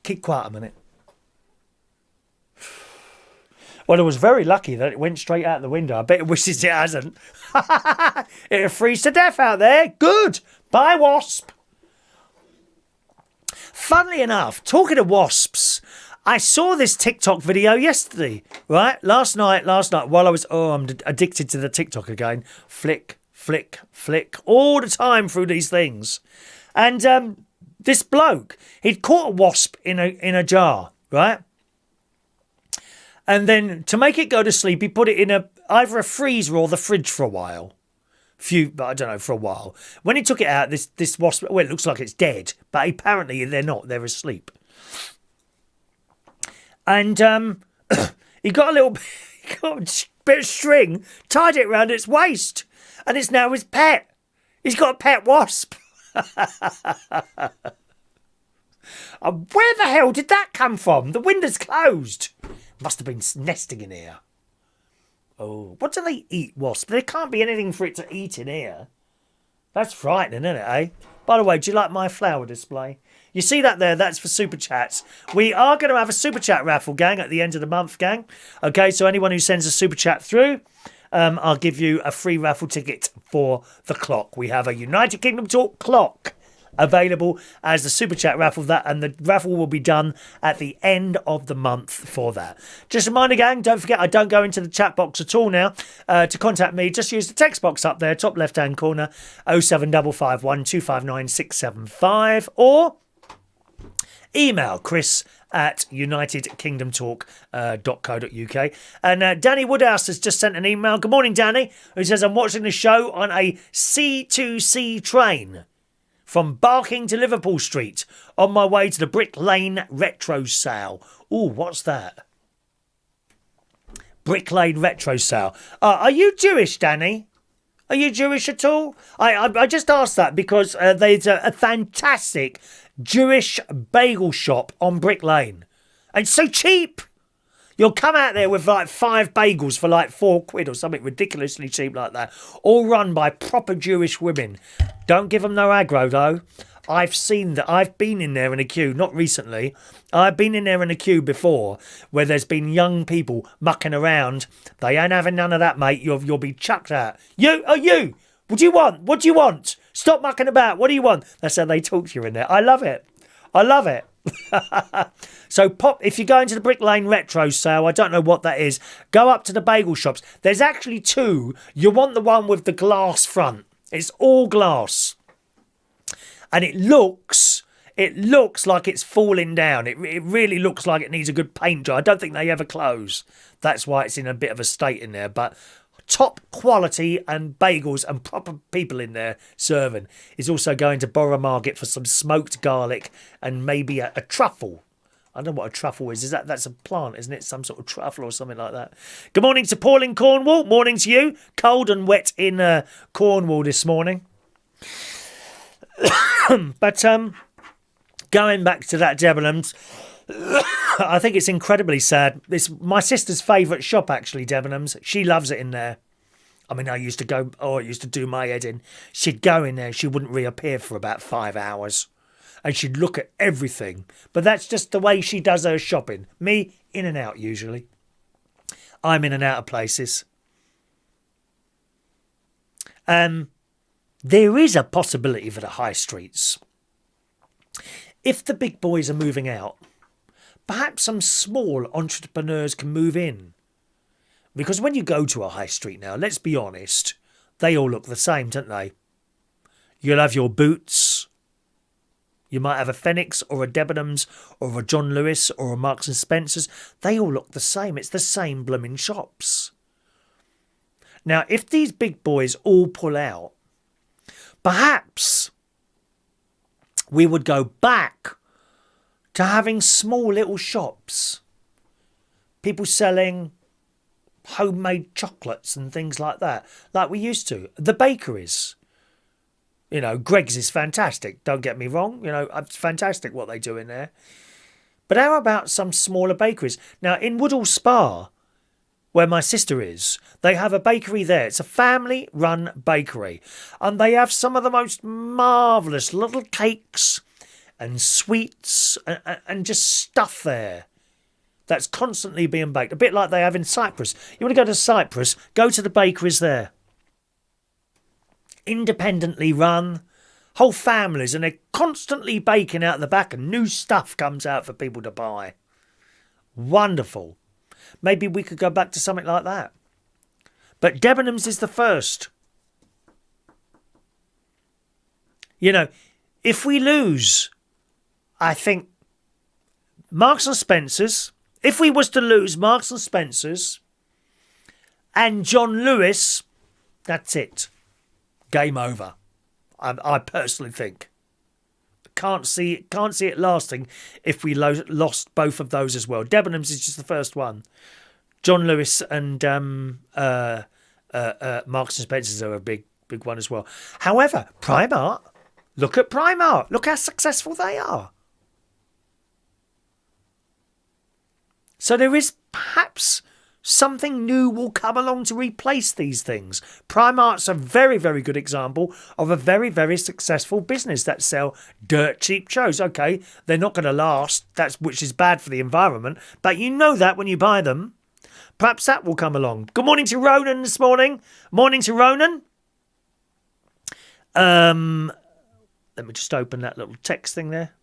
Keep quiet a minute. Well, it was very lucky that it went straight out the window. I bet it wishes it hasn't. It'll freeze to death out there. Good. Bye, wasp. Funnily enough, talking of wasps, I saw this TikTok video yesterday, right? Last night, while I was, I'm addicted to the TikTok again. Flick, flick, flick, all the time through these things. And this bloke, he'd caught a wasp in a jar, right? And then to make it go to sleep, he put it in either a freezer or the fridge for a while. For a while. When he took it out, this wasp, well, it looks like it's dead, but apparently they're not, they're asleep. And he got a bit of string, tied it around its waist, and it's now his pet. He's got a pet wasp. Where the hell did that come from? The window's closed. Must have been nesting in here. Oh, what do they eat, wasp? There can't be anything for it to eat in here. That's frightening, isn't it, eh? By the way, do you like my flower display? You see that there? That's for Super Chats. We are going to have a Super Chat raffle, gang, at the end of the month, gang. Okay, so anyone who sends a Super Chat through, I'll give you a free raffle ticket for the clock. We have a United Kingdom Talk clock available as the Super Chat raffle, and the raffle will be done at the end of the month for that. Just a reminder, gang, don't forget I don't go into the chat box at all now. To contact me, just use the text box up there, top left hand corner, 07551 259 675, or email chris@unitedkingdomtalk.co.uk. And Danny Woodhouse has just sent an email. Good morning, Danny, who says, I'm watching the show on a C2C train from Barking to Liverpool Street on my way to the Brick Lane Retro Sale. Ooh, what's that? Brick Lane Retro Sale. Are you Jewish, Danny? Are you Jewish at all? I just asked that because there's a fantastic Jewish bagel shop on Brick Lane. And it's so cheap. You'll come out there with like 5 bagels for like £4 or something ridiculously cheap like that, all run by proper Jewish women. Don't give them no aggro though. I've seen that. I've been in there in a queue, not recently. I've been in there in a queue before where there's been young people mucking around. They ain't having none of that, mate. You'll be chucked out. You. What do you want? What do you want? Stop mucking about. What do you want? That's how they talk to you in there. I love it. I love it. So if you go into the Brick Lane retro sale, I don't know what that is, go up to the bagel shops. There's actually 2. You want the one with the glass front. It's all glass. And it looks like it's falling down. It really looks like it needs a good paint job. I don't think they ever close. That's why it's in a bit of a state in there. But top quality and bagels and proper people in there serving. Is also going to Borough Market for some smoked garlic and maybe a truffle. I don't know what a truffle is. That's a plant, isn't it? Some sort of truffle or something like that. Good morning to Paul in Cornwall. Morning to you. Cold and wet in Cornwall this morning. But going back to that Debenhams, I think it's incredibly sad. It's my sister's favourite shop, actually, Debenhams. She loves it in there. I mean, it used to do my head in. She'd go in there, she wouldn't reappear for about 5 hours. And she'd look at everything. But that's just the way she does her shopping. Me, in and out, usually. I'm in and out of places. There is a possibility for the high streets. If the big boys are moving out, perhaps some small entrepreneurs can move in. Because when you go to a high street now, let's be honest, they all look the same, don't they? You'll have your Boots. You might have a Phoenix or a Debenhams or a John Lewis or a Marks and Spencer's. They all look the same. It's the same blooming shops. Now, if these big boys all pull out, perhaps we would go back to having small little shops. People selling homemade chocolates and things like that, like we used to. The bakeries. You know, Greg's is fantastic. Don't get me wrong. You know, it's fantastic what they do in there. But how about some smaller bakeries? Now, in Woodall Spa, where my sister is, they have a bakery there. It's a family-run bakery. And they have some of the most marvellous little cakes and sweets and just stuff there that's constantly being baked. A bit like they have in Cyprus. You want to go to Cyprus, go to the bakeries there. Independently run, whole families, and they're constantly baking out the back and new stuff comes out for people to buy. Wonderful. Maybe we could go back to something like that. But Debenhams is the first. You know, if we lose, I think, Marks and Spencer's, if we was to lose Marks and Spencer's and John Lewis, that's it. Game over. I personally think. Can't see it lasting if we lost both of those as well. Debenhams is just the first one. John Lewis and Marks and Spencer's are a big one as well. However, Primark, look at Primark. Look how successful they are. So there is perhaps something new will come along to replace these things. Primark's a very, very good example of a very, very successful business that sell dirt cheap clothes. Okay, they're not going to last, which is bad for the environment, but you know that when you buy them. Perhaps that will come along. Good morning to Ronan this morning. Morning to Ronan. Let me just open that little text thing there.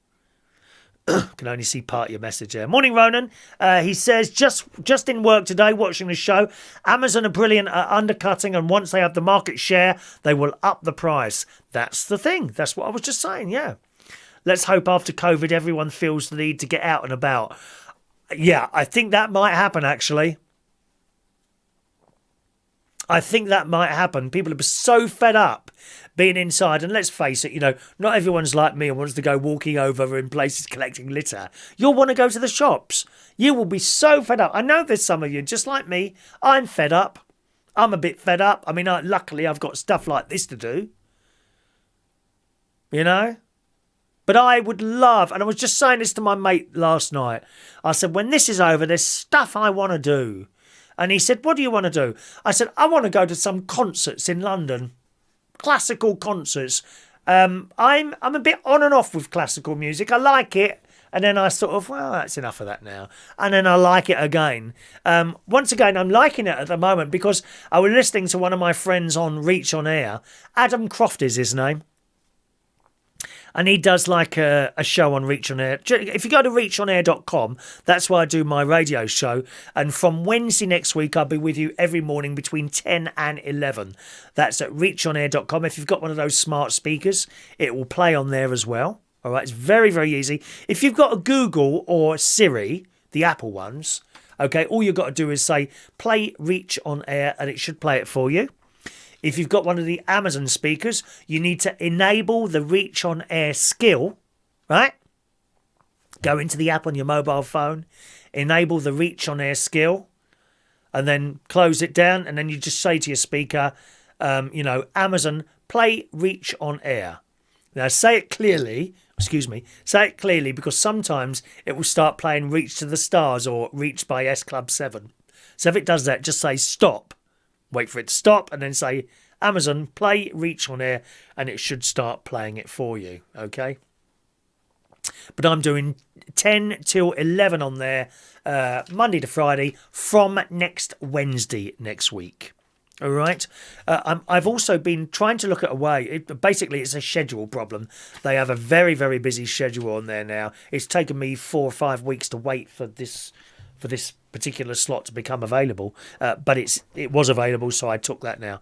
Can only see part of your message there. Morning, Ronan. He says, just in work today, watching the show. Amazon are brilliant at undercutting, and once they have the market share, they will up the price. That's the thing. That's what I was just saying, yeah. Let's hope after COVID, everyone feels the need to get out and about. Yeah, I think that might happen, actually. I think that might happen. People are so fed up being inside. And let's face it, you know, not everyone's like me and wants to go walking over in places collecting litter. You'll want to go to the shops. You will be so fed up. I know there's some of you just like me. I'm fed up. I'm a bit fed up. I mean, luckily I've got stuff like this to do. You know? But I would love, and I was just saying this to my mate last night. I said, when this is over, there's stuff I want to do. And he said, what do you want to do? I said, I want to go to some concerts in London. Classical concerts. I'm a bit on and off with classical music. I like it. And then I sort of, well, that's enough of that now. And then I like it again. Once again, I'm liking it at the moment because I was listening to one of my friends on Reach on Air. Adam Croft is his name. And he does like a show on Reach on Air. If you go to reachonair.com, that's where I do my radio show. And from Wednesday next week, I'll be with you every morning between 10 and 11. That's at reachonair.com. If you've got one of those smart speakers, it will play on there as well. All right, it's very, very easy. If you've got a Google or Siri, the Apple ones, okay, all you've got to do is say, play Reach on Air, and it should play it for you. If you've got one of the Amazon speakers, you need to enable the Reach on Air skill, right? Go into the app on your mobile phone, enable the Reach on Air skill, and then close it down, and then you just say to your speaker, Amazon, play Reach on Air. Now, say it clearly, because sometimes it will start playing Reach to the Stars or Reach by S Club 7. So if it does that, just say stop, wait for it to stop, and then say, Amazon, play Reach on Air, and it should start playing it for you, okay? But I'm doing 10 till 11 on there, Monday to Friday, from next Wednesday next week. All right. I've also been trying to look at a way. Basically, it's a schedule problem. They have a very, very busy schedule on there now. It's taken me 4 or 5 weeks to wait for this particular slot to become available. But it was available, so I took that now.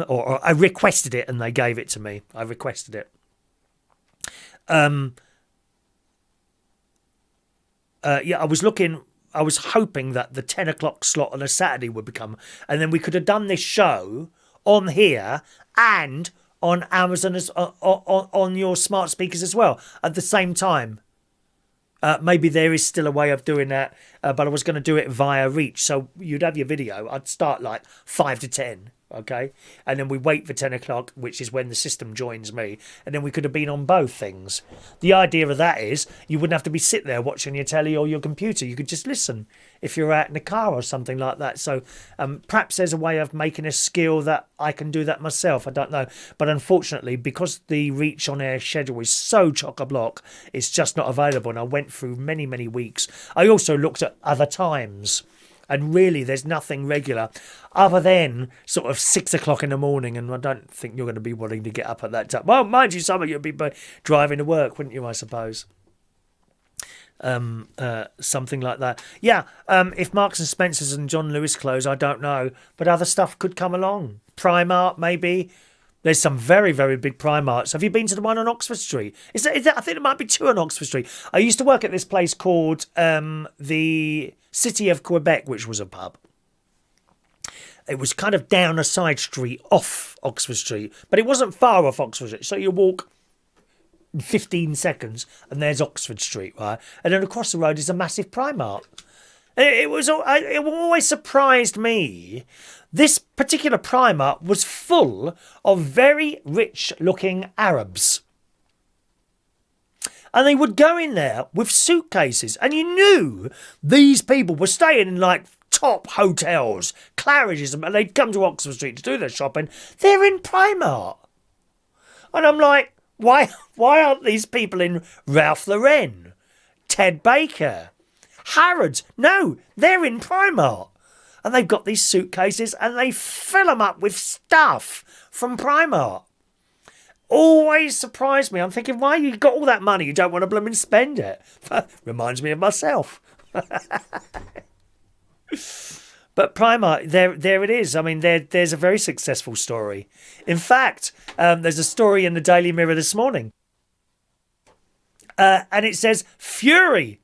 Or I requested it, and they gave it to me. I requested it. I was hoping that the 10 o'clock slot on a Saturday would become, and then we could have done this show on here and on Amazon on your smart speakers as well at the same time. Maybe there is still a way of doing that, but I was going to do it via Reach. So you'd have your video. I'd start like 5 to 10. Okay, and then we wait for 10 o'clock, which is when the system joins me, and then we could have been on both things. The idea of that is you wouldn't have to be sit there watching your telly or your computer. You could just listen if you're out in the car or something like that. So perhaps there's a way of making a skill that I can do that myself. I don't know, but unfortunately, because the Reach on Air schedule is so chock-a-block, it's just not available. And I went through many weeks. I also looked at other times. And really, there's nothing regular other than sort of 6 o'clock in the morning. And I don't think you're going to be wanting to get up at that time. Well, mind you, some of you'd be driving to work, wouldn't you, I suppose? Something like that. Yeah, if Marks and Spencer's and John Lewis close, I don't know. But other stuff could come along. Primark, maybe. There's some very, very big Primarks. Have you been to the one on Oxford Street? I think there might be 2 on Oxford Street. I used to work at this place called the City of Quebec, which was a pub. It was kind of down a side street off Oxford Street, but it wasn't far off Oxford Street. So you walk 15 seconds and there's Oxford Street, right? And then across the road is a massive Primark. It always surprised me. This particular Primark was full of very rich-looking Arabs. And they would go in there with suitcases. And you knew these people were staying in like top hotels, Claridge's, and they'd come to Oxford Street to do their shopping. They're in Primark. And I'm like, why aren't these people in Ralph Lauren, Ted Baker, Harrods? No, they're in Primark. And they've got these suitcases and they fill them up with stuff from Primark. Always surprised me. I'm thinking, why you got all that money? You don't want to blooming spend it. Reminds me of myself. But Primark, there it is. I mean, there's a very successful story. In fact, there's a story in the Daily Mirror this morning. And it says, Fury.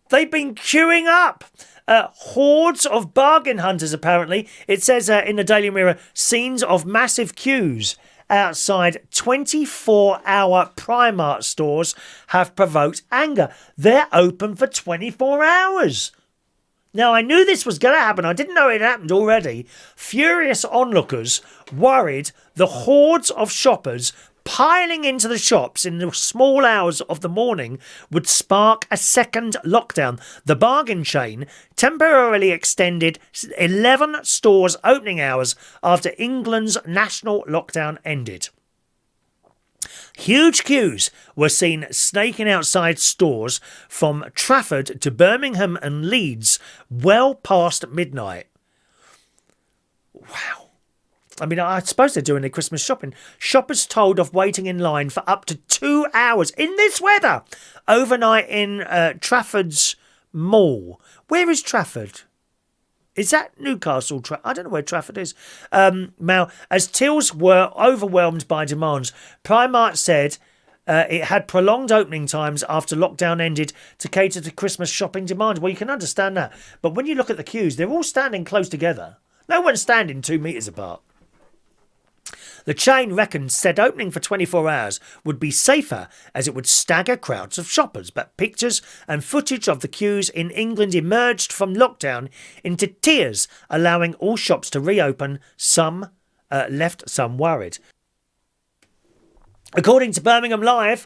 They've been queuing up. Hordes of bargain hunters, apparently. It says in the Daily Mirror, scenes of massive queues outside 24-hour Primark stores have provoked anger. They're open for 24 hours. Now, I knew this was going to happen. I didn't know it happened already. Furious onlookers worried the hordes of shoppers piling into the shops in the small hours of the morning would spark a second lockdown. The bargain chain temporarily extended 11 stores' opening hours after England's national lockdown ended. Huge queues were seen snaking outside stores from Trafford to Birmingham and Leeds well past midnight. Wow. I mean, I suppose they're doing their Christmas shopping. Shoppers told of waiting in line for up to 2 hours in this weather overnight in Trafford's Mall. Where is Trafford? Is that Newcastle? I don't know where Trafford is. Now, as tills were overwhelmed by demands, Primark said it had prolonged opening times after lockdown ended to cater to Christmas shopping demand. Well, you can understand that. But when you look at the queues, they're all standing close together. No one's standing 2 metres apart. The chain reckoned said opening for 24 hours would be safer as it would stagger crowds of shoppers, but pictures and footage of the queues in England emerged from lockdown into tears, allowing all shops to reopen. Some left some worried. According to Birmingham Live,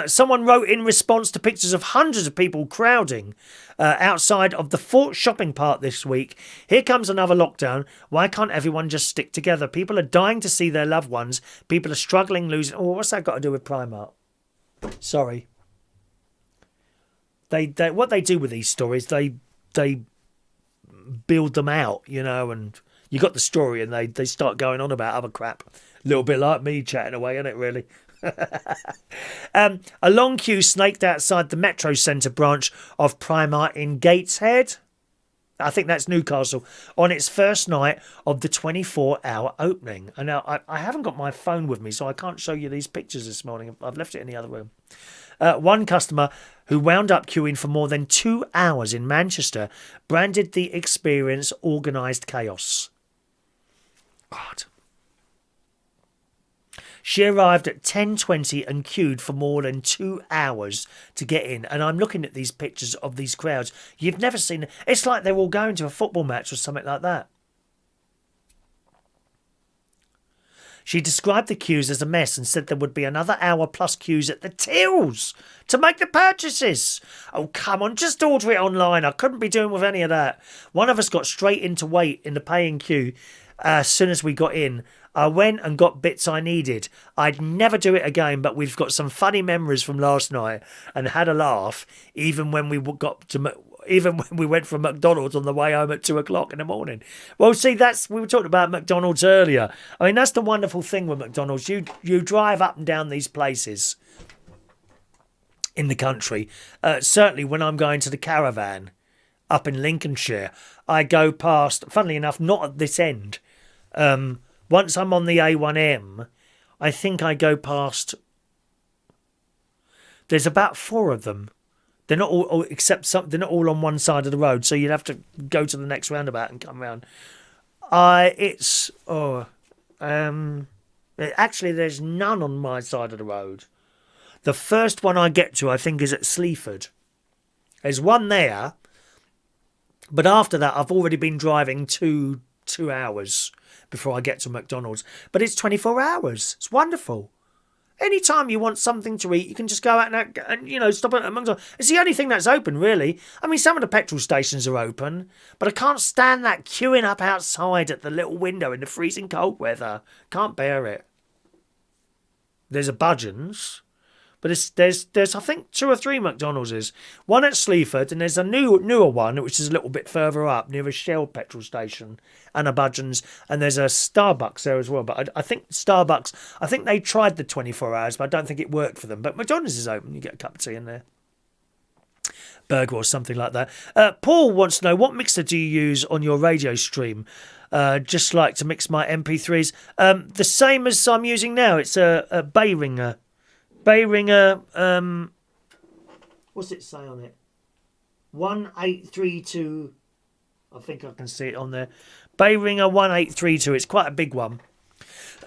someone wrote in response to pictures of hundreds of people crowding outside of the Fort shopping park this week. Here comes another lockdown. Why can't everyone just stick together? People are dying to see their loved ones. People are struggling, losing. Oh, what's that got to do with Primark? Sorry. They what they do with these stories, they build them out, you know, and you got the story and they start going on about other crap. A little bit like me chatting away, isn't it, really? A long queue snaked outside the Metro Centre branch of Primark in Gateshead. I think that's Newcastle, on its first night of the 24-hour opening. And now I haven't got my phone with me, so I can't show you these pictures this morning. I've left it in the other room. One customer who wound up queuing for more than 2 hours in Manchester branded the experience organised chaos. God. She arrived at 10:20 and queued for more than 2 hours to get in. And I'm looking at these pictures of these crowds. You've never seen it. It's like they're all going to a football match or something like that. She described the queues as a mess and said there would be another hour plus queues at the tills to make the purchases. Oh, come on, just order it online. I couldn't be doing with any of that. One of us got straight into wait in the paying queue as soon as we got in. I went and got bits I needed. I'd never do it again, but we've got some funny memories from last night and had a laugh even when we went from McDonald's on the way home at 2:00 in the morning. Well, see, we were talking about McDonald's earlier. I mean, that's the wonderful thing with McDonald's. You drive up and down these places in the country. Certainly when I'm going to the Caravan up in Lincolnshire, I go past, funnily enough, not at this end. Once I'm on the A1M, I think I go past. There's about 4 of them. They're not all, except some. They're not all on one side of the road, so you'd have to go to the next roundabout and come round. Actually, there's none on my side of the road. The first one I get to, I think, is at Sleaford. There's one there, but after that, I've already been driving 2 hours before I get to McDonald's. But it's 24 hours. It's wonderful. Anytime you want something to eat, you can just go out and stop at McDonald's. It's the only thing that's open, really. I mean, some of the petrol stations are open, but I can't stand that queuing up outside at the little window in the freezing cold weather. Can't bear it. There's a Budgeons, but there's I think 2 or 3 McDonald's. One at Sleaford, and there's a newer one which is a little bit further up near a Shell petrol station, and a Budgeons, and there's a Starbucks there as well. But I think Starbucks, I think they tried the 24 hours, but I don't think it worked for them. But McDonald's is open. You get a cup of tea in there, burger or something like that. Paul wants to know, what mixer do you use on your radio stream? Just like to mix my MP3s. The same as I'm using now. It's a Behringer. What's it say on it? 1832. I think I can see it on there. Behringer 1832. It's quite a big one.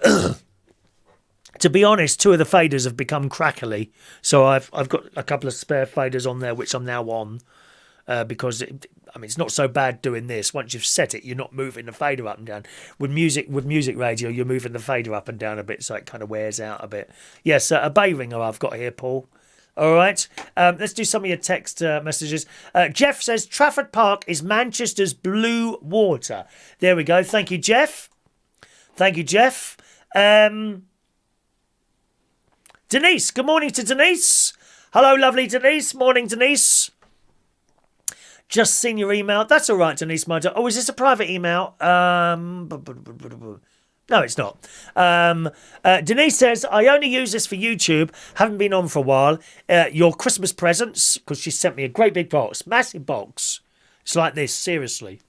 To be honest, 2 of the faders have become crackly, so I've got a couple of spare faders on there which I'm now on. because it's not so bad doing this. Once you've set it, you're not moving the fader up and down. With music radio, you're moving the fader up and down a bit, so it kind of wears out a bit. Yes, a bay ringer I've got here, Paul. All right, let's do some of your text messages. Jeff says Trafford Park is Manchester's blue water. There we go. Thank you, Jeff. Denise, good morning to Denise. Hello, lovely Denise. Morning, Denise. Just seen your email. That's all right, Denise, my dear. Oh, is this a private email? No, it's not. Denise says, I only use this for YouTube. Haven't been on for a while. Your Christmas presents, because she sent me a great big box. Massive box. It's like this, seriously.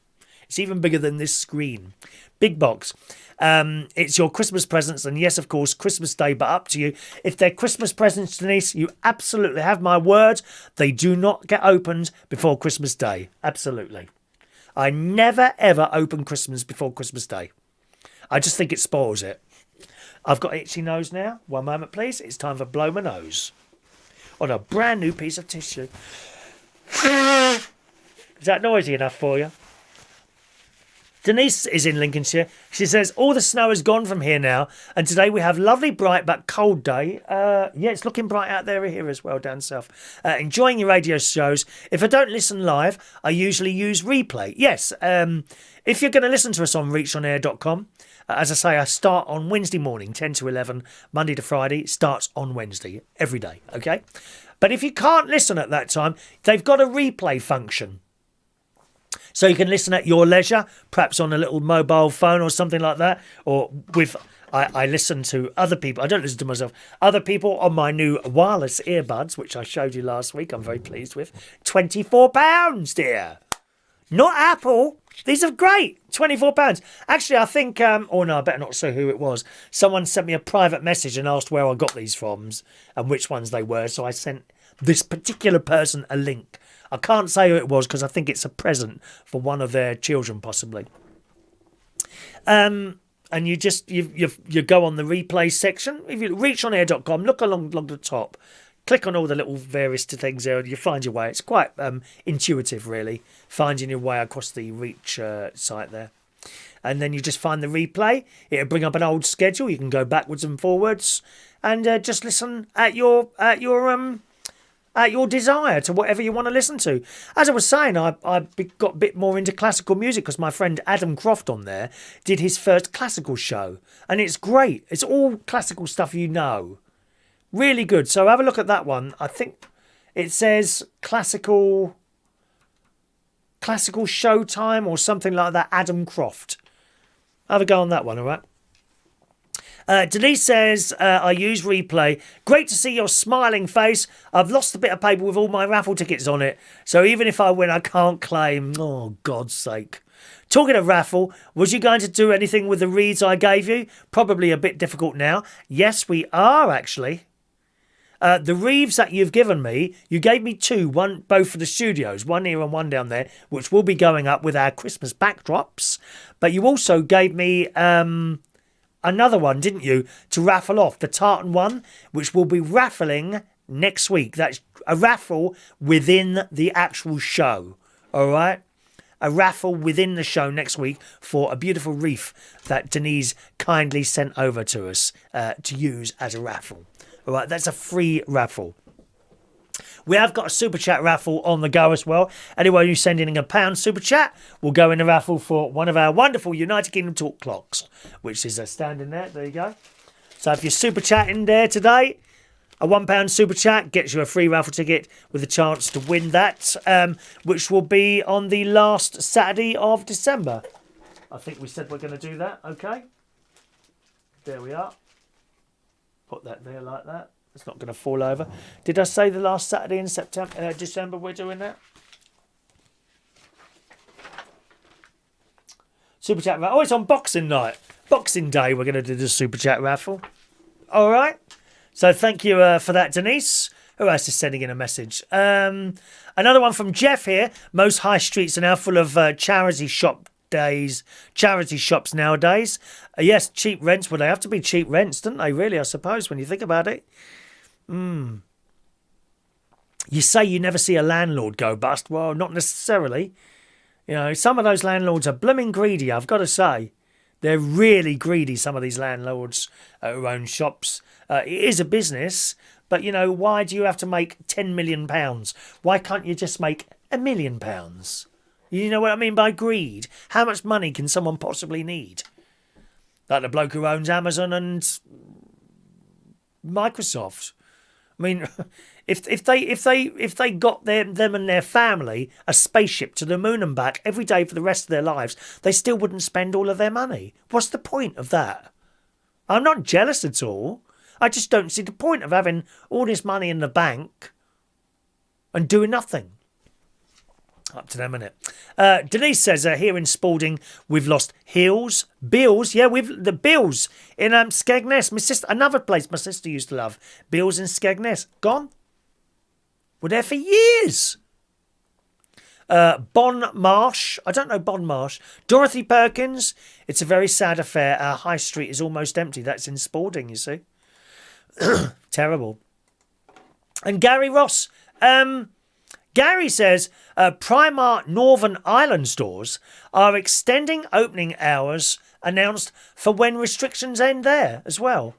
It's even bigger than this screen. Big box. It's your Christmas presents, and yes, of course, Christmas Day, but up to you. If they're Christmas presents, Denise, you absolutely have my word. They do not get opened before Christmas Day. Absolutely. I never, ever open Christmas before Christmas Day. I just think it spoils it. I've got itchy nose now. One moment, please. It's time for blow my nose on a brand new piece of tissue. Is that noisy enough for you? Denise is in Lincolnshire. She says, all the snow is gone from here now, and today we have lovely, bright but cold day. It's looking bright out there here as well, down south. Enjoying your radio shows. If I don't listen live, I usually use replay. Yes, if you're going to listen to us on reachonair.com, as I say, I start on Wednesday morning, 10 to 11, Monday to Friday. Starts on Wednesday, every day, okay? But if you can't listen at that time, they've got a replay function. So you can listen at your leisure, perhaps on a little mobile phone or something like that. Or with, I listen to other people. I don't listen to myself. Other people on my new wireless earbuds, which I showed you last week. I'm very pleased with. £24, dear. Not Apple. These are great. £24. Actually, I think, I better not say who it was. Someone sent me a private message and asked where I got these from and which ones they were. So I sent this particular person a link. I can't say who it was because I think it's a present for one of their children, possibly. And you go on the replay section. If you reachonair.com, look along the top, click on all the little various things there, and you find your way. It's quite intuitive, really, finding your way across the Reach site there. And then you just find the replay. It'll bring up an old schedule. You can go backwards and forwards, and just listen at your desire to whatever you want to listen to. As I was saying, I got a bit more into classical music because my friend Adam Croft on there did his first classical show. And it's great. It's all classical stuff you know. Really good. So have a look at that one. I think it says classical showtime or something like that. Adam Croft. Have a go on that one, all right? Denise says, I use replay. Great to see your smiling face. I've lost a bit of paper with all my raffle tickets on it. So even if I win, I can't claim. Oh, God's sake. Talking of raffle, was you going to do anything with the reads I gave you? Probably a bit difficult now. Yes, we are, actually. The reeves that you've given me, you gave me two, one both for the studios, one here and one down there, which will be going up with our Christmas backdrops. But you also gave me another one, didn't you, to raffle off, the tartan one, which will be raffling next week. That's a raffle within the actual show, all right? A raffle within the show next week for a beautiful wreath that Denise kindly sent over to us to use as a raffle. All right, that's a free raffle. We have got a Super Chat raffle on the go as well. Anyone who's sending in £1 Super Chat will go in a raffle for one of our wonderful United Kingdom Talk clocks, which is standing there. There you go. So if you're Super Chatting there today, a £1 Super Chat gets you a free raffle ticket with a chance to win that, which will be on the last Saturday of December. I think we said we're going to do that, okay? There we are. Put that there like that. It's not going to fall over. Did I say the last Saturday in December we're doing that? Super Chat raffle. Oh, it's on Boxing Night. Boxing Day we're going to do the Super Chat raffle. All right. So thank you for that, Denise. Who else is sending in a message? Another one from Jeff here. Most high streets are now full of charity shops nowadays. Yes, cheap rents. Well, they have to be cheap rents, don't they, really, I suppose, when you think about it. You say you never see a landlord go bust. Well, not necessarily. You know, some of those landlords are blooming greedy, I've got to say. They're really greedy, some of these landlords who own shops. It is a business, but, you know, why do you have to make £10 million? Why can't you just make £1 million? You know what I mean by greed? How much money can someone possibly need? Like the bloke who owns Amazon and Microsoft. I mean, if they got them and their family a spaceship to the moon and back every day for the rest of their lives, they still wouldn't spend all of their money. What's the point of that? I'm not jealous at all. I just don't see the point of having all this money in the bank and doing nothing. Up to them, innit? Denise says here in Spalding we've lost Bills. Yeah, we've the Bills in Skegness. My sister, another place my sister used to love. Bills in Skegness, gone. We're there for years. Bon Marsh. I don't know Bon Marsh. Dorothy Perkins. It's a very sad affair. Our high street is almost empty. That's in Spalding, you see. Terrible. And Gary Ross. Gary says Primark Northern Ireland stores are extending opening hours announced for when restrictions end there as well.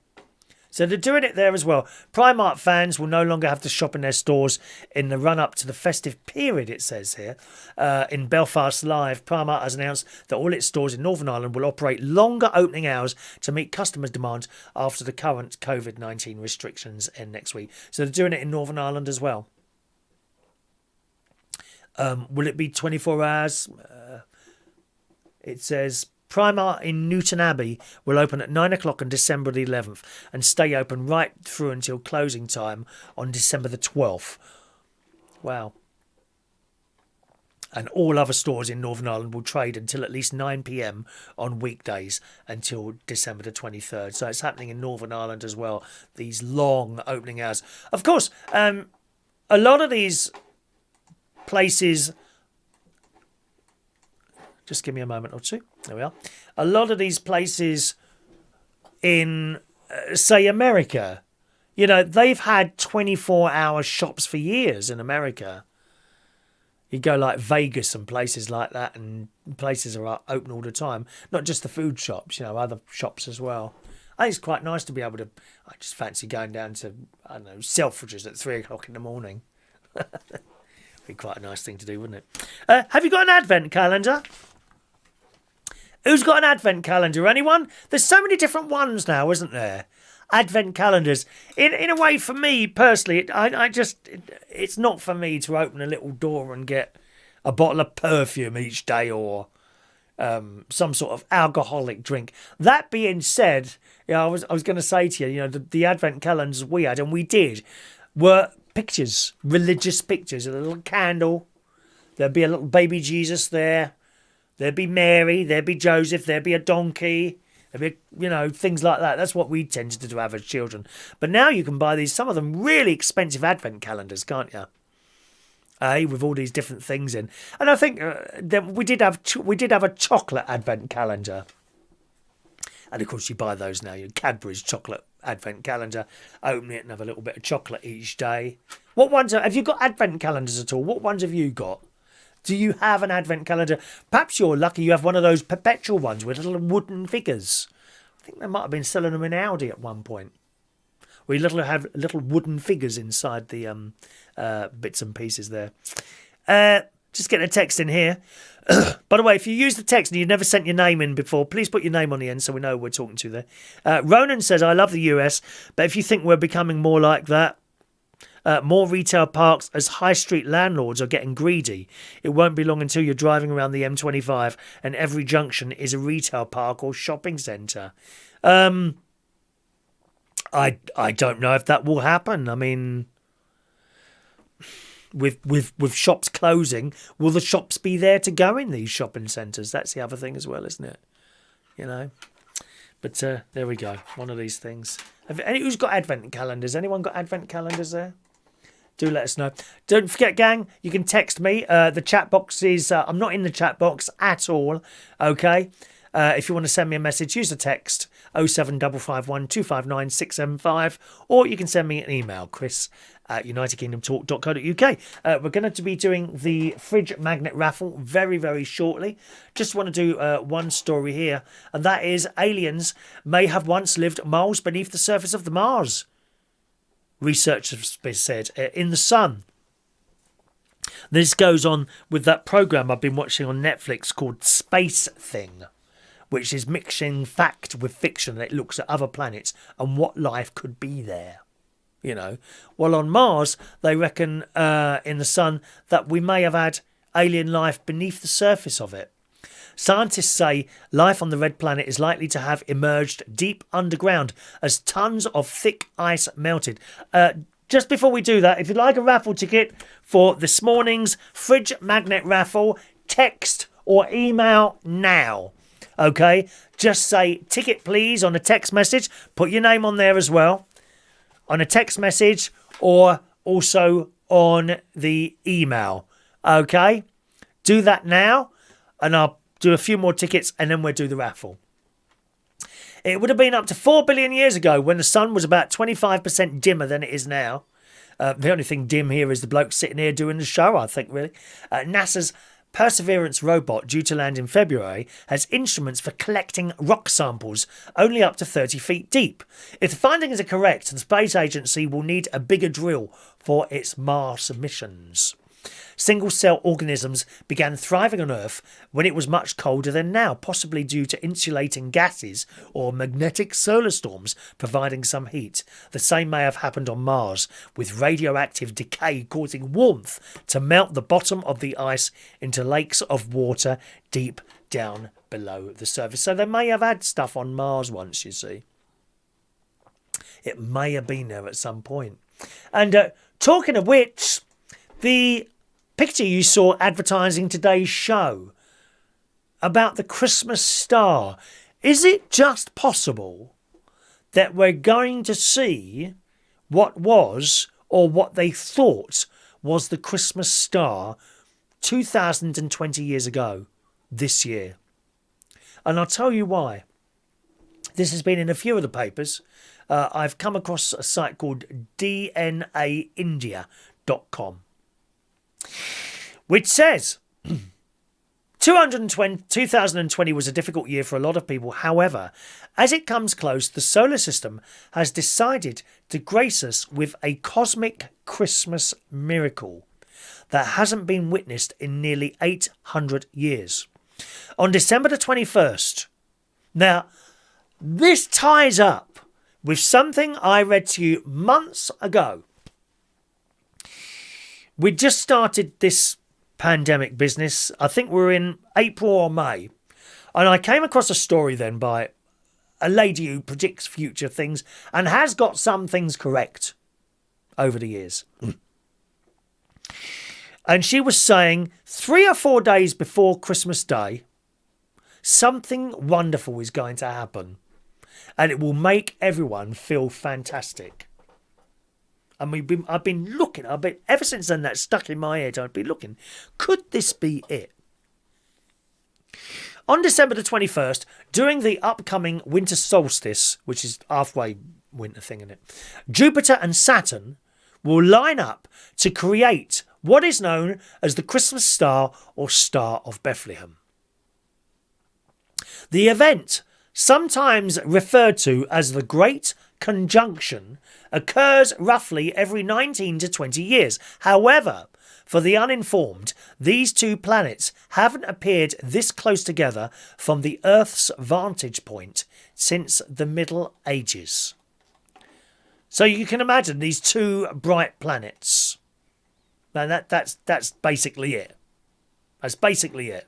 So they're doing it there as well. Primark fans will no longer have to shop in their stores in the run-up to the festive period, it says here. In Belfast Live, Primark has announced that all its stores in Northern Ireland will operate longer opening hours to meet customers' demands after the current COVID-19 restrictions end next week. So they're doing it in Northern Ireland as well. Will it be 24 hours? It says Primark in Newton Abbey will open at 9 o'clock on December the 11th and stay open right through until closing time on December the 12th. Wow. And all other stores in Northern Ireland will trade until at least 9 p.m. on weekdays until December the 23rd. So it's happening in Northern Ireland as well, these long opening hours. Of course, a lot of these places, just give me a moment or two, there we are. A lot of these places in, say, America, you know, they've had 24-hour shops for years in America. You go like Vegas and places like that, and places are open all the time. Not just the food shops, you know, other shops as well. I think it's quite nice to be able to, I just fancy going down to, I don't know, Selfridges at 3 o'clock in the morning. Be quite a nice thing to do, wouldn't it? Have you got an advent calendar? Who's got an advent calendar? Anyone? There's so many different ones now, isn't there? Advent calendars. In a way, for me personally, it's not for me to open a little door and get a bottle of perfume each day or some sort of alcoholic drink. That being said, I was going to say to you, you know, the advent calendars we had, and we did, were pictures, religious pictures, a little candle. There'd be a little baby Jesus there. There'd be Mary. There'd be Joseph. There'd be a donkey. There'd be, you know, things like that. That's what we tended to have as children. But now you can buy these, some of them really expensive advent calendars, can't you? With all these different things in. And I think that we did have a chocolate advent calendar. And of course you buy those now. Your Cadbury's chocolate advent calendar. Open it and have a little bit of chocolate each day. What ones have you got advent calendars at all? What ones have you got? Do you have an advent calendar? Perhaps you're lucky you have one of those perpetual ones with little wooden figures. I think they might have been selling them in Aldi at one point. We have little wooden figures inside the bits and pieces there. Just getting a text in here. By the way, if you use the text and you've never sent your name in before, please put your name on the end so we know who we're talking to there. Ronan says, I love the US, but if you think we're becoming more like that, more retail parks as high street landlords are getting greedy. It won't be long until you're driving around the M25 and every junction is a retail park or shopping centre. I don't know if that will happen. I mean, with shops closing, will the shops be there to go in these shopping centres? That's the other thing as well, isn't it? You know. But there we go. One of these things. Who's got advent calendars? Anyone got advent calendars there? Do let us know. Don't forget, gang, you can text me. The chat box is... I'm not in the chat box at all, okay? If you want to send me a message, use the text 07551 259 675, or you can send me an email, chris at unitedkingdomtalk.co.uk. We're going to be doing the fridge magnet raffle very, very shortly. Just want to do one story here, and that is aliens may have once lived miles beneath the surface of the Mars. Research has been said in the sun. This goes on with that program I've been watching on Netflix called Space Thing, which is mixing fact with fiction. It looks at other planets and what life could be there. You know, well, on Mars, they reckon in the sun that we may have had alien life beneath the surface of it. Scientists say life on the red planet is likely to have emerged deep underground as tons of thick ice melted. Just before we do that, if you'd like a raffle ticket for this morning's fridge magnet raffle, text or email now. Okay, just say ticket please on a text message. Put your name on there as well on a text message or also on the email. Okay, do that now and I'll do a few more tickets and then we'll do the raffle. It would have been up to 4 billion years ago when the sun was about 25% dimmer than it is now. The only thing dim here is the bloke sitting here doing the show, I think, really. NASA's Perseverance robot, due to land in February, has instruments for collecting rock samples only up to 30 feet deep. If the findings are correct, the space agency will need a bigger drill for its Mars missions. Single-cell organisms began thriving on Earth when it was much colder than now, possibly due to insulating gases or magnetic solar storms providing some heat. The same may have happened on Mars, with radioactive decay causing warmth to melt the bottom of the ice into lakes of water deep down below the surface. So they may have had stuff on Mars once, you see. It may have been there at some point. And talking of which, the picture you saw advertising today's show about the Christmas star. Is it just possible that we're going to see what was or what they thought was the Christmas star 2020 years ago this year? And I'll tell you why. This has been in a few of the papers. I've come across a site called DNAindia.com. Which says 2020 was a difficult year for a lot of people. However, as it comes close, the solar system has decided to grace us with a cosmic Christmas miracle that hasn't been witnessed in nearly 800 years. On December the 21st, now this ties up with something I read to you months ago. We just started this pandemic business. I think we're in April or May. And I came across a story then by a lady who predicts future things and has got some things correct over the years. And she was saying 3 or 4 days before Christmas Day, something wonderful is going to happen. And it will make everyone feel fantastic. And I've been looking, ever since then that stuck in my head, I've been looking, could this be it? On December the 21st, during the upcoming winter solstice, which is halfway winter thing, isn't it? Jupiter and Saturn will line up to create what is known as the Christmas star or Star of Bethlehem. The event, sometimes referred to as the Great Conjunction, occurs roughly every 19 to 20 years. However, for the uninformed, these two planets haven't appeared this close together from the Earth's vantage point since the Middle Ages. So you can imagine these two bright planets. And that's basically it. That's basically it.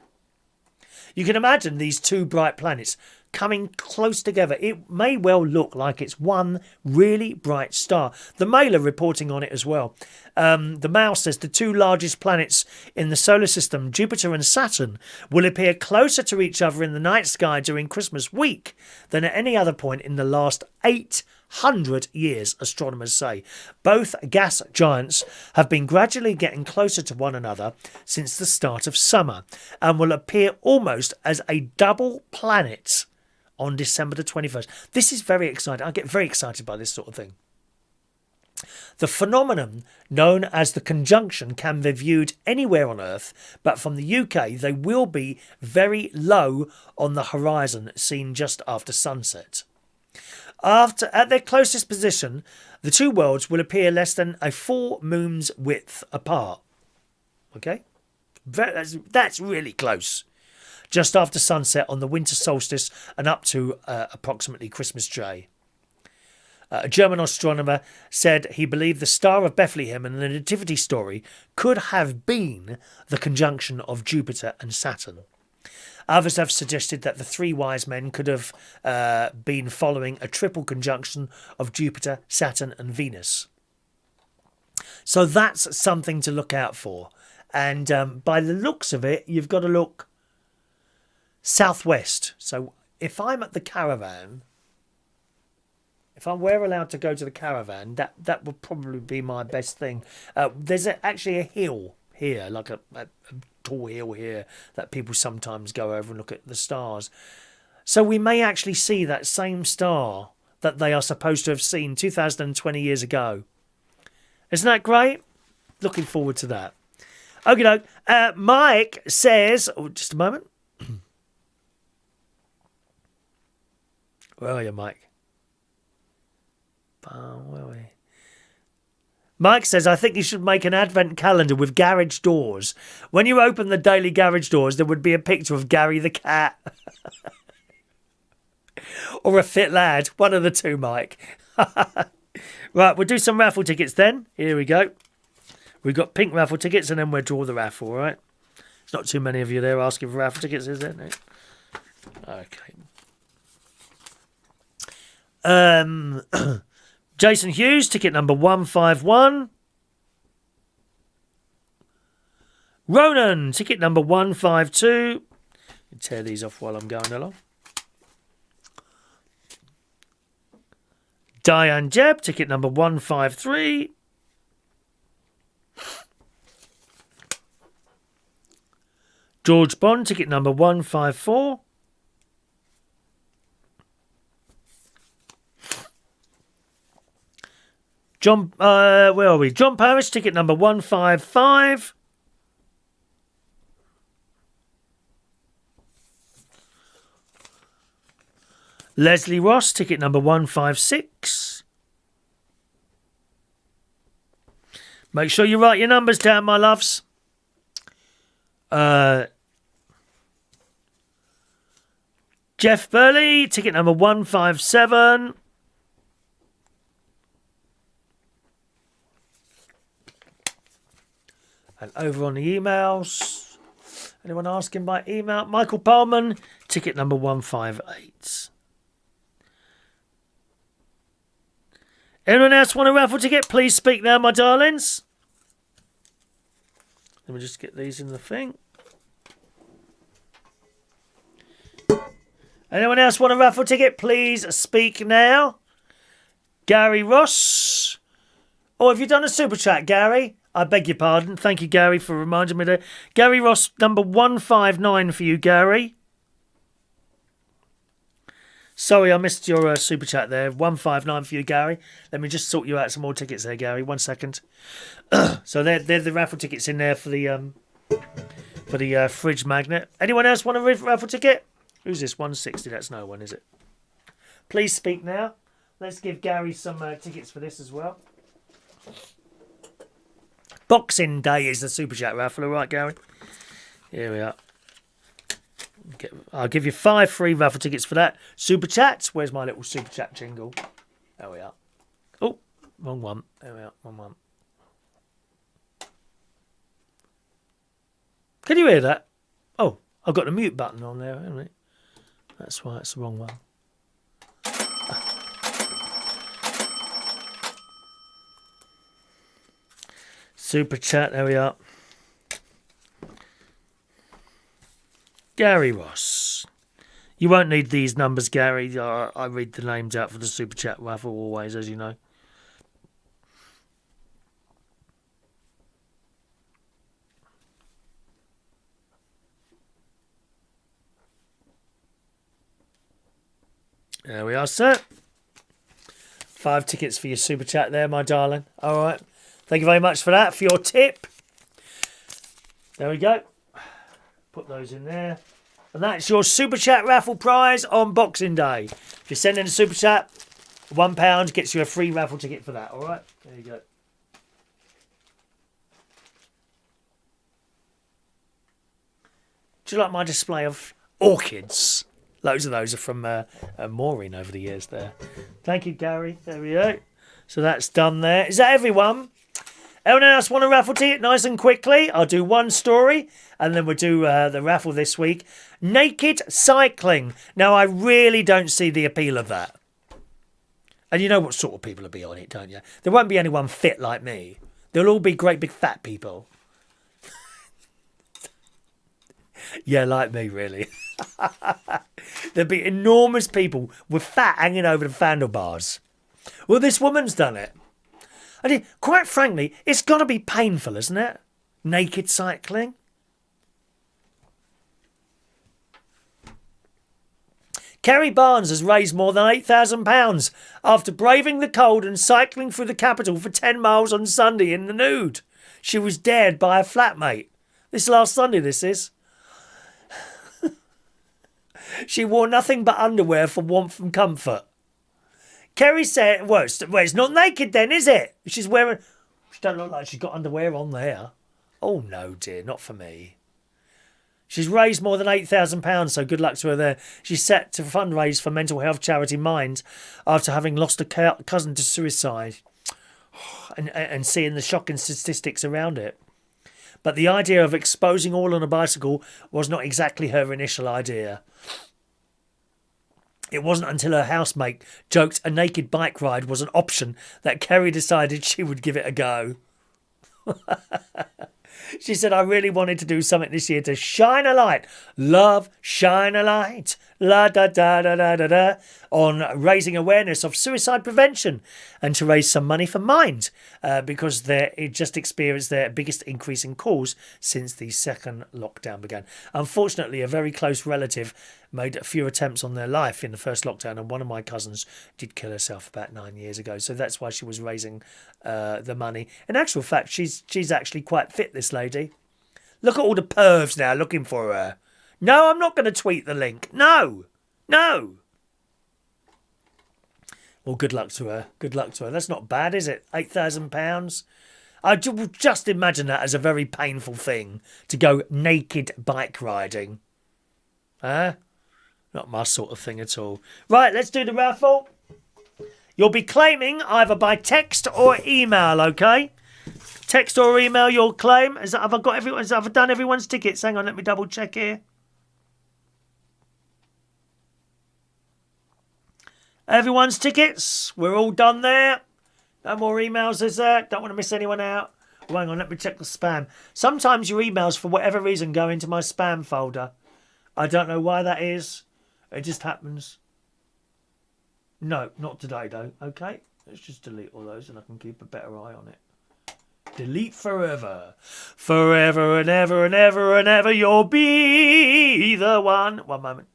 You can imagine these two bright planets coming close together. It may well look like it's one really bright star. The Mail are reporting on it as well. The Mail says the two largest planets in the solar system, Jupiter and Saturn, will appear closer to each other in the night sky during Christmas week than at any other point in the last 800 years, astronomers say. Both gas giants have been gradually getting closer to one another since the start of summer and will appear almost as a double planet on December the 21st. This is very exciting. I get very excited by this sort of thing. The phenomenon known as the conjunction can be viewed anywhere on Earth, but from the UK they will be very low on the horizon, seen just after sunset. At their closest position, the two worlds will appear less than a full moon's width apart. Okay? That's really close. Just after sunset on the winter solstice and up to approximately Christmas Day. A German astronomer said he believed the Star of Bethlehem and the Nativity story could have been the conjunction of Jupiter and Saturn. Others have suggested that the three wise men could have been following a triple conjunction of Jupiter, Saturn and Venus. So that's something to look out for. And by the looks of it, you've got to look southwest. So if I'm at the caravan... If we're allowed to go to the caravan, that would probably be my best thing. There's actually a hill here, like a tall hill here, that people sometimes go over and look at the stars. So we may actually see that same star that they are supposed to have seen 2,020 years ago. Isn't that great? Looking forward to that. Okay, Mike says... Oh, just a moment. Where are you, Mike? Where are we? Mike says, I think you should make an advent calendar with garage doors. When you open the daily garage doors, there would be a picture of Gary the cat. Or a fit lad. One of the two, Mike. Right, we'll do some raffle tickets then. Here we go. We've got pink raffle tickets and then we'll draw the raffle, all right? There's not too many of you there asking for raffle tickets, is there? Okay. Jason Hughes, ticket number 151. Ronan, ticket number 152. Tear these off while I'm going along. Diane Jebb, ticket number 153. George Bond, ticket number 154. Where are we? John Parrish, ticket number 155. Leslie Ross, ticket number 156. Make sure you write your numbers down, my loves. Jeff Burley, ticket number 157. And over on the emails, anyone asking by email? Michael Palman, ticket number 158. Anyone else want a raffle ticket? Please speak now, my darlings. Let me just get these in the thing. Anyone else want a raffle ticket? Please speak now. Gary Ross. Oh, have you done a super chat, Gary? I beg your pardon. Thank you, Gary, for reminding me there. Gary Ross, number 159 for you, Gary. Sorry, I missed your super chat there. 159 for you, Gary. Let me just sort you out some more tickets there, Gary. 1 second. So they're the raffle tickets in there for the fridge magnet. Anyone else want a raffle ticket? Who's this? 160. That's no one, is it? Please speak now. Let's give Gary some tickets for this as well. Boxing Day is the super chat raffle, all right, Gary? Here we are. I'll give you 5 free raffle tickets for that. Super chats. Where's my little super chat jingle? There we are. Oh, wrong one. There we are. Wrong one. Can you hear that? Oh, I've got the mute button on there, haven't I? That's why it's the wrong one. Super chat, there we are. Gary Ross. You won't need these numbers, Gary. I read the names out for the super chat raffle always, as you know. There we are, sir. 5 tickets for your super chat there, my darling. All right. Thank you very much for that, for your tip. There we go. Put those in there. And that's your super chat raffle prize on Boxing Day. If you send in a super chat, £1 gets you a free raffle ticket for that. All right. There you go. Do you like my display of orchids? Loads of those are from Maureen over the years there. Thank you, Gary. There we go. So that's done there. Is that everyone? Anyone else want a raffle ticket? Nice and quickly. I'll do one story and then we'll do the raffle this week. Naked cycling. Now, I really don't see the appeal of that. And you know what sort of people will be on it, don't you? There won't be anyone fit like me. They'll all be great big fat people. Yeah, like me, really. There'll be enormous people with fat hanging over the handlebars. Well, this woman's done it. And quite frankly, it's got to be painful, isn't it? Naked cycling. Kerry Barnes has raised more than £8,000 after braving the cold and cycling through the capital for 10 miles on Sunday in the nude. She was dared by a flatmate. This last Sunday, this is. She wore nothing but underwear for warmth and comfort. Kerry said, well, it's not naked then, is it? She don't look like she's got underwear on there. Oh, no, dear, not for me. She's raised more than £8,000, so good luck to her there. She's set to fundraise for mental health charity Mind after having lost a cousin to suicide and seeing the shocking statistics around it. But the idea of exposing all on a bicycle was not exactly her initial idea. It wasn't until her housemate joked a naked bike ride was an option that Kerry decided she would give it a go. She said, I really wanted to do something this year to shine a light. Love, shine a light. La da da da da da da. On raising awareness of suicide prevention and to raise some money for Mind because it just experienced their biggest increase in calls since the second lockdown began. Unfortunately, a very close relative made a few attempts on their life in the first lockdown, and one of my cousins did kill herself about 9 years ago. So that's why she was raising the money. In actual fact, she's actually quite fit, this lady. Look at all the pervs now looking for her. No, I'm not going to tweet the link. No. Well, good luck to her. Good luck to her. That's not bad, is it? £8,000. I just imagine that as a very painful thing to go naked bike riding. Huh? Not my sort of thing at all. Right, let's do the raffle. You'll be claiming either by text or email, okay? Text or email you'll claim. Have I done everyone's tickets? Hang on, let me double check here. Everyone's tickets. We're all done there. No more emails, is there? Don't want to miss anyone out. Oh, hang on, let me check the spam. Sometimes your emails, for whatever reason, go into my spam folder. I don't know why that is. It just happens. No, not today, though. Okay, let's just delete all those and I can keep a better eye on it. Delete forever. Forever and ever and ever and ever you'll be the one. One moment.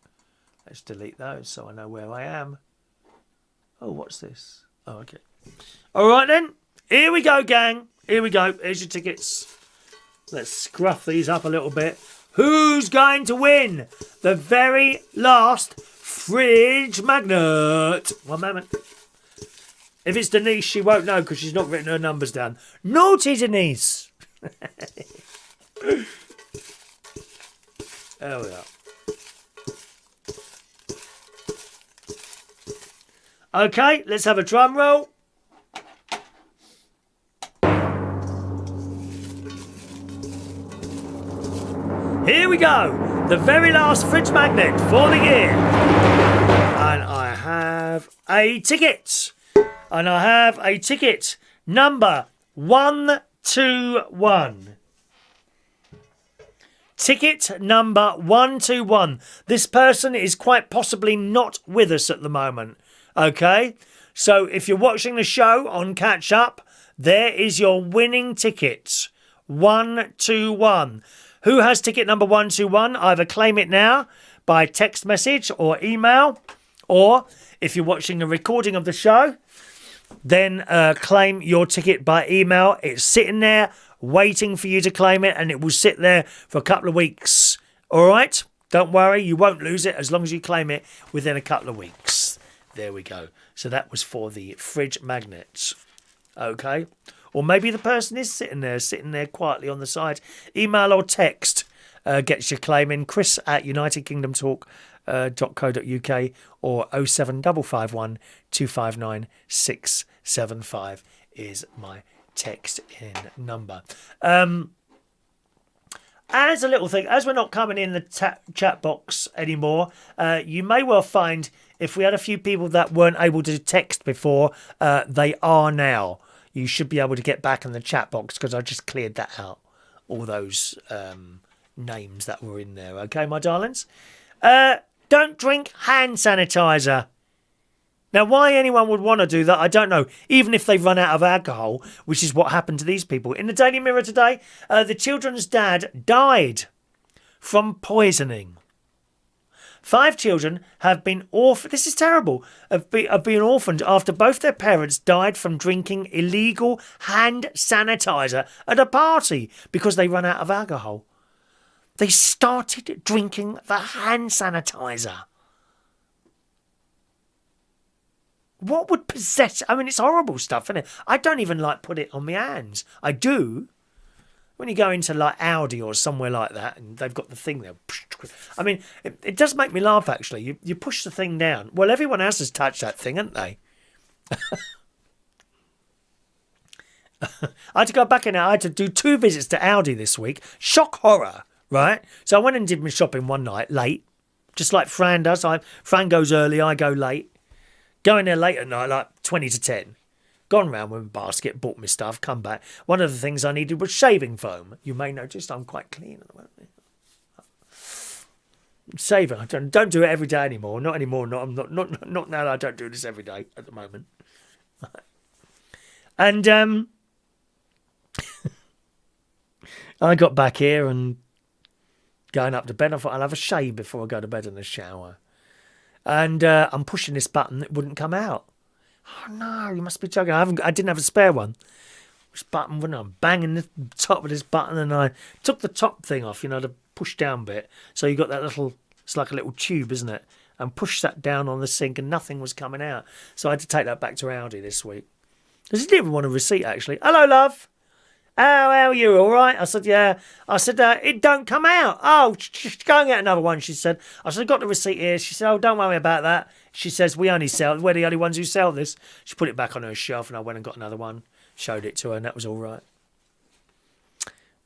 Let's delete those so I know where I am. Oh, what's this? Oh, okay. All right, then. Here we go, gang. Here we go. Here's your tickets. Let's scruff these up a little bit. Who's going to win the very last fridge magnet? One moment. If it's Denise, she won't know because she's not written her numbers down. Naughty Denise. There we are. Okay, let's have a drum roll. Here we go. The very last fridge magnet for the year. And I have a ticket. And I have a ticket number 121. Ticket number 121. This person is quite possibly not with us at the moment. Okay? So if you're watching the show on Catch Up, there is your winning ticket. 121. Who has ticket number 121? Either claim it now by text message or email. Or if you're watching a recording of the show, then claim your ticket by email. It's sitting there waiting for you to claim it, and it will sit there for a couple of weeks. All right? Don't worry, you won't lose it as long as you claim it within a couple of weeks. There we go. So that was for the fridge magnets. Okay? Or maybe the person is sitting there quietly on the side. Email or text gets your claim in. Chris@UnitedKingdomTalk.co.uk or 07551 259 675 is my text in number. As a little thing, as we're not coming in the chat box anymore, you may well find if we had a few people that weren't able to text before, they are now. You should be able to get back in the chat box because I just cleared that out. All those names that were in there. Okay, my darlings? Don't drink hand sanitizer. Now, why anyone would want to do that, I don't know. Even if they've run out of alcohol, which is what happened to these people. In the Daily Mirror today, the children's dad died from poisoning. 5 children have been orphaned. This is terrible. Have been orphaned after both their parents died from drinking illegal hand sanitizer at a party because they ran out of alcohol. They started drinking the hand sanitizer. What would possess... I mean, it's horrible stuff, isn't it? I don't even put it on my hands. I do. When you go into Aldi or somewhere like that and they've got the thing there. I mean, it does make me laugh, actually. You push the thing down. Well, everyone else has touched that thing, haven't they? I had to go back in. I had to do 2 visits to Aldi this week. Shock horror, right? So I went and did my shopping one night, late. Just like Fran does. Fran goes early, I go late. Go in there late at night, 20 to 10. Gone round with my basket, bought my stuff, come back. One of the things I needed was shaving foam. You may notice I'm quite clean at the moment. Saving. I don't do it every day anymore. Not anymore. Not now that I don't do this every day at the moment. And I got back here and going up to bed. I thought I'll have a shave before I go to bed and a shower. And I'm pushing this button, it wouldn't come out. Oh no, you must be joking. I didn't have a spare one. This button wouldn't. I'm banging the top of this button, and I took the top thing off, the push down bit. So you got that little, it's like a little tube, isn't it? And pushed that down on the sink, and nothing was coming out. So I had to take that back to Aldi this week. I didn't even want a receipt, actually. Hello, love. How are you? All right? I said, yeah. I said, it don't come out. Oh, just go and get another one, she said. I said, I got the receipt here. She said, oh, don't worry about that. She says, we're the only ones who sell this. She put it back on her shelf and I went and got another one, showed it to her, and that was all right.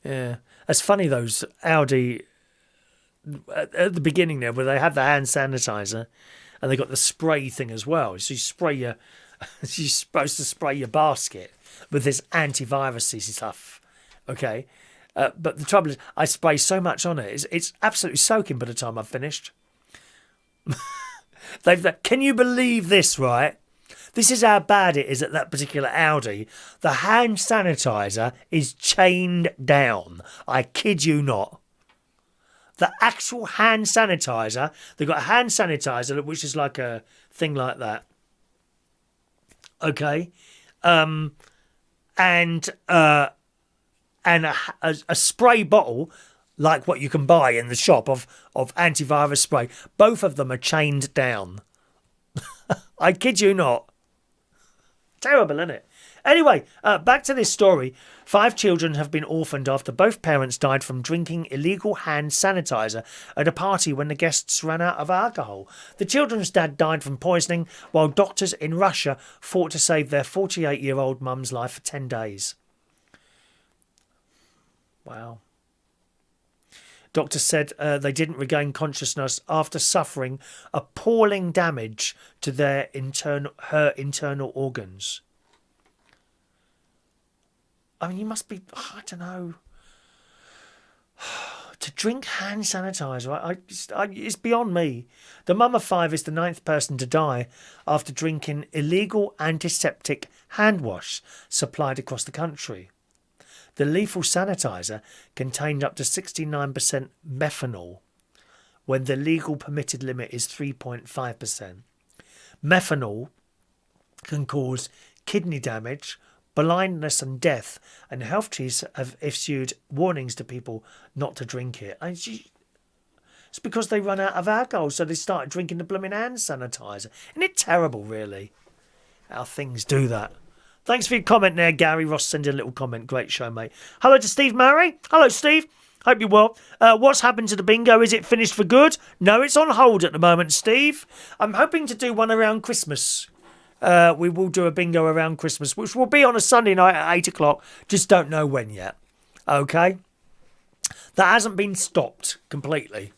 Yeah. It's funny, those Aldi, at the beginning there, where they had the hand sanitizer and they got the spray thing as well. So you're supposed to spray your basket with this antivirus stuff, okay? But the trouble is, I spray so much on it, it's absolutely soaking by the time I've finished. Can you believe this, right? This is how bad it is at that particular Aldi. The hand sanitizer is chained down. I kid you not. The actual hand sanitizer, they've got a hand sanitizer, which is like a thing like that. Okay? And a spray bottle like what you can buy in the shop of antivirus spray. Both of them are chained down. I kid you not. Terrible, isn't it? Anyway, back to this story. 5 children have been orphaned after both parents died from drinking illegal hand sanitizer at a party when the guests ran out of alcohol. The children's dad died from poisoning, while doctors in Russia fought to save their 48-year-old mum's life for 10 days. Wow. Doctors said they didn't regain consciousness after suffering appalling damage to her internal organs. I mean, you must be, I don't know, to drink hand sanitizer. It's beyond me. The mum of 5 is the 9th person to die after drinking illegal antiseptic hand wash supplied across the country. The lethal sanitizer contained up to 69% methanol, when the legal permitted limit is 3.5%. Methanol can cause kidney damage, blindness and death, and health chiefs have issued warnings to people not to drink it. It's because they run out of alcohol, so they start drinking the blooming hand sanitiser. Isn't it terrible, really, how things do that? Thanks for your comment there, Gary Ross. Send a little comment. Great show, mate. Hello to Steve Murray. Hello, Steve. Hope you're well. What's happened to the bingo? Is it finished for good? No, it's on hold at the moment, Steve. I'm hoping to do one around Christmas. We will do a bingo around Christmas, which will be on a Sunday night at 8 o'clock. Just don't know when yet. Okay? That hasn't been stopped completely.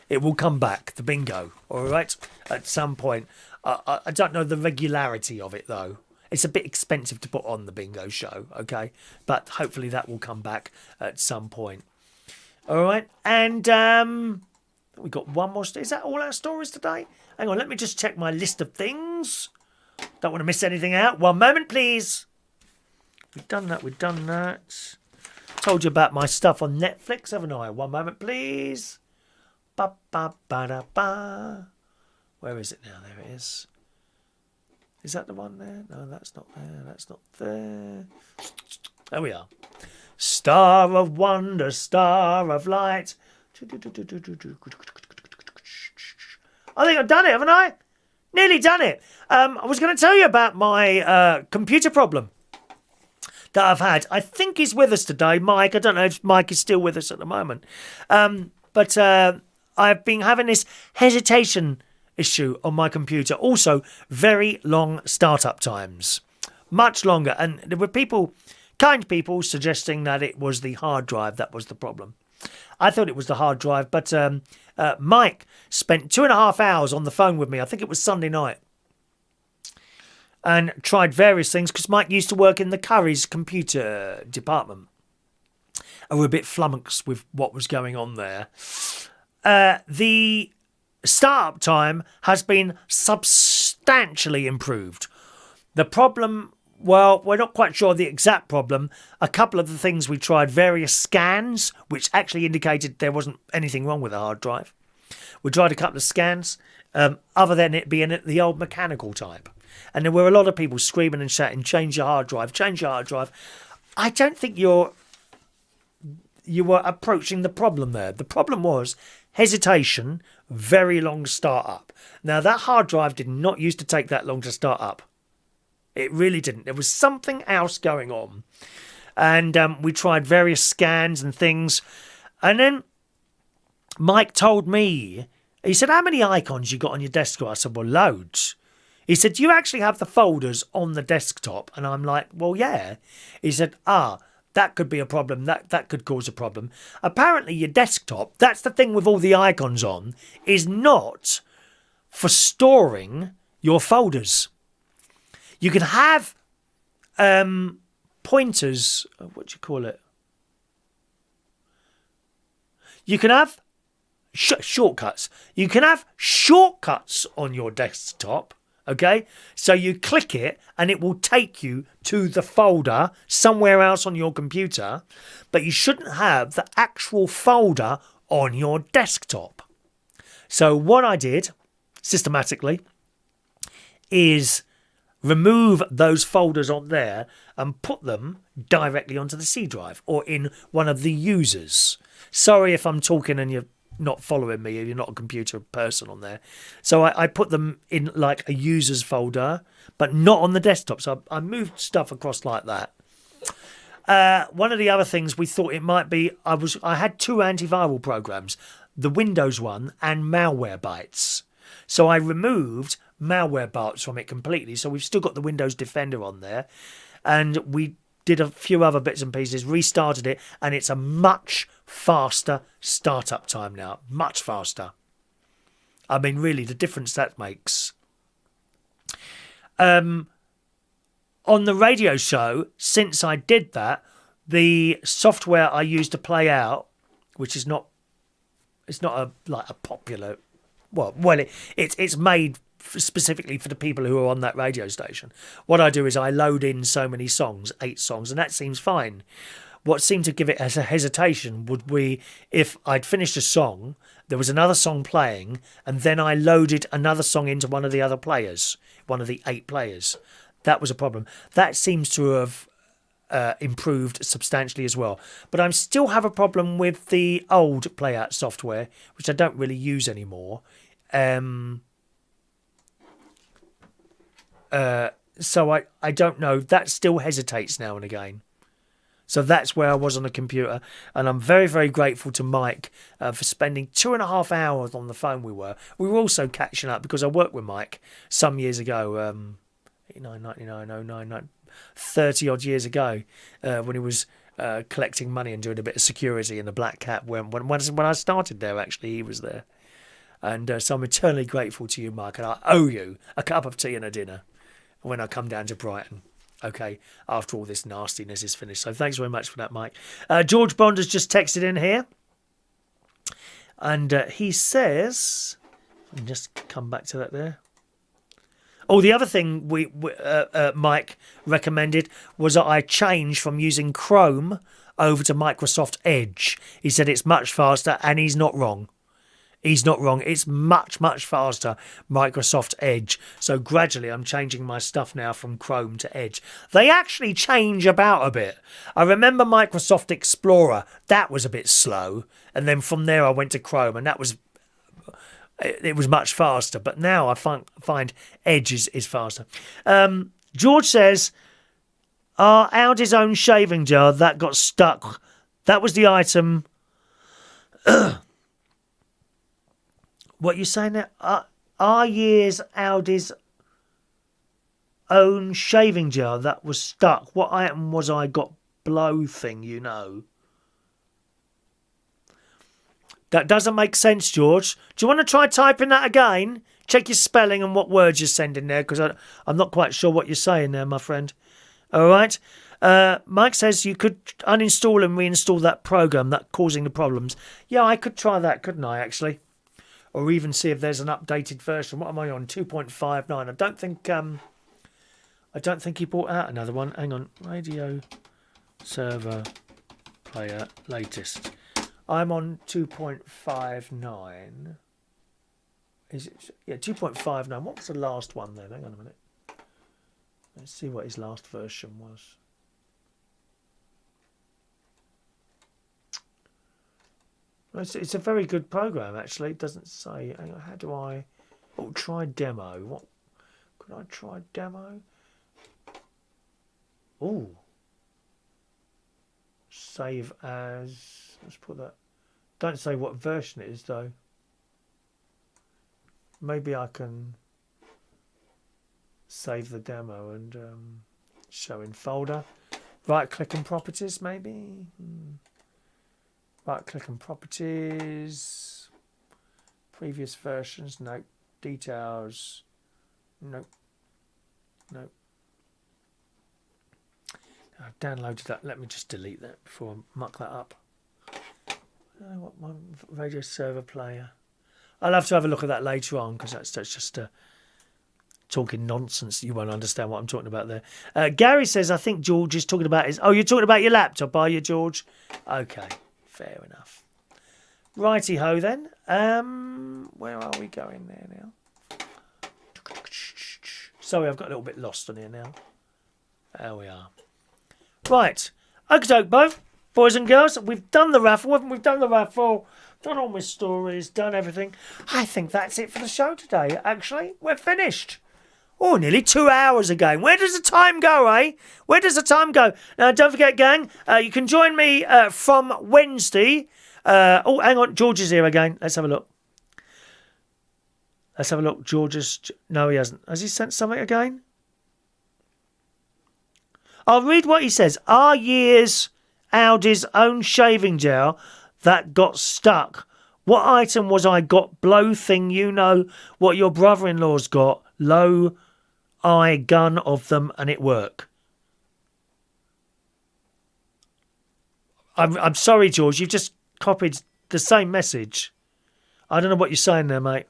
It will come back, the bingo, all right, at some point. I don't know the regularity of it, though. It's a bit expensive to put on the bingo show, okay? But hopefully that will come back at some point. All right, and we've got one more. Is that all our stories today? Hang on, let me just check my list of things. Don't want to miss anything out. One moment, please. We've done that. Told you about my stuff on Netflix, haven't I? One moment, please. Ba ba ba da ba. Where is it now? There it is. Is that the one there? No, that's not there. That's not there. There we are. Star of wonder, star of light. I think I've done it, haven't I? Nearly done it. I was going to tell you about my computer problem that I've had. I think he's with us today, Mike. I don't know if Mike is still with us at the moment. But I've been having this hesitation issue on my computer. Also, very long startup times. Much longer. And there were kind people suggesting that it was the hard drive that was the problem. I thought it was the hard drive, but Mike spent 2.5 hours on the phone with me. I think it was Sunday night. And tried various things, because Mike used to work in the Curry's computer department. And we're a bit flummoxed with what was going on there. The startup time has been substantially improved. The problem, well, we're not quite sure the exact problem. A couple of the things we tried, various scans, which actually indicated there wasn't anything wrong with the hard drive. We tried a couple of scans, other than it being the old mechanical type. And there were a lot of people screaming and shouting, change your hard drive, change your hard drive. I don't think you were approaching the problem there. The problem was hesitation, very long startup. Now, that hard drive did not used to take that long to start up. It really didn't. There was something else going on. And we tried various scans and things. And then Mike told me, he said, how many icons you got on your desktop? I said, well, loads. He said, do you actually have the folders on the desktop? And I'm like, well, yeah. He said, that could be a problem. That could cause a problem. Apparently your desktop, that's the thing with all the icons on, is not for storing your folders. You can have pointers, what do you call it? You can have shortcuts. You can have shortcuts on your desktop. Okay, so you click it and it will take you to the folder somewhere else on your computer, but you shouldn't have the actual folder on your desktop. So what I did systematically is remove those folders on there and put them directly onto the C drive or in one of the users. Sorry if I'm talking and you're not following me, you're not a computer person on there. So I put them in like a users folder, but not on the desktop. So I moved stuff across like that. One of the other things we thought it might be, I had 2 antiviral programs, the Windows one and Malwarebytes. So I removed Malwarebytes from it completely. So we've still got the Windows Defender on there. And we did a few other bits and pieces, restarted it, and it's a much faster startup time now. Much faster. I mean, really, the difference that makes. On the radio show, since I did that, the software I used to play out, which is not, it's not a popular, it's made specifically for the people who are on that radio station. What I do is I load in so many songs, 8 songs, and that seems fine. What seemed to give it as a hesitation would be if I'd finished a song, there was another song playing, and then I loaded another song into one of the other players, one of the 8 players. That was a problem. That seems to have improved substantially as well. But I still have a problem with the old Playout software, which I don't really use anymore. So I don't know. That still hesitates now and again. So that's where I was on the computer. And I'm very, very grateful to Mike for spending 2.5 hours on the phone we were. We were also catching up because I worked with Mike some years ago, 89, 99, 09, 30 odd years ago, when he was collecting money and doing a bit of security in the Black Cat. When I started there, actually, he was there. And so I'm eternally grateful to you, Mike. And I owe you a cup of tea and a dinner when I come down to Brighton. Okay, after all this nastiness is finished. So thanks very much for that, Mike. George Bond has just texted in here. And he says... Let me just come back to that there. Oh, the other thing Mike recommended was that I change from using Chrome over to Microsoft Edge. He said it's much faster, and he's not wrong. He's not wrong. It's much, much faster, Microsoft Edge. So gradually I'm changing my stuff now from Chrome to Edge. They actually change about a bit. I remember Microsoft Explorer. That was a bit slow. And then from there I went to Chrome, and it was much faster. But now I find Edge is faster. George says, Audi's own shaving jar that got stuck. That was the item... What you saying there? Our year's Audi's own shaving jar that was stuck. What item was I got blow thing, you know? That doesn't make sense, George. Do you want to try typing that again? Check your spelling and what words you're sending there, because I'm not quite sure what you're saying there, my friend. All right? Mike says you could uninstall and reinstall that program that's causing the problems. Yeah, I could try that, couldn't I, actually? Or even see if there's an updated version. What am I on? 2.59. I don't think he brought out another one. Hang on. Radio server player latest. I'm on 2.59. Is it? Yeah, 2.59. What was the last one then? Hang on a minute. Let's see what his last version was. It's a very good program, actually. It doesn't say... Hang on, how do I... Oh, try demo. What? Could I try demo? Oh. Save as... Let's put that... Don't say what version it is, though. Maybe I can save the demo and show in folder. Right-click on properties, maybe? Right-click on properties. Previous versions. Nope. Details. Nope. Nope. I've downloaded that. Let me just delete that before I muck that up. What my radio server player. I'll have to have a look at that later on, because that's just talking nonsense. You won't understand what I'm talking about there. Gary says, I think George is talking about his... Oh, you're talking about your laptop, are you, George? Okay. Fair enough. Righty-ho, then. Where are we going there now? Sorry, I've got a little bit lost on here now. There we are. Right. Okey-doke, boys and girls. We've done the raffle, haven't we? We've done the raffle. Done all my stories. Done everything. I think that's it for the show today, actually. We're finished. Oh, nearly 2 hours again. Where does the time go, eh? Where does the time go? Now, don't forget, gang, you can join me from Wednesday. Oh, hang on. George is here again. Let's have a look. Let's have a look. George is... No, he hasn't. Has he sent something again? I'll read what he says. Our year's Audi's own shaving gel that got stuck. What item was I got blow thing? You know what your brother-in-law's got. Low eye gun of them and it work. I'm sorry, George. You've just copied the same message. I don't know what you're saying there, mate.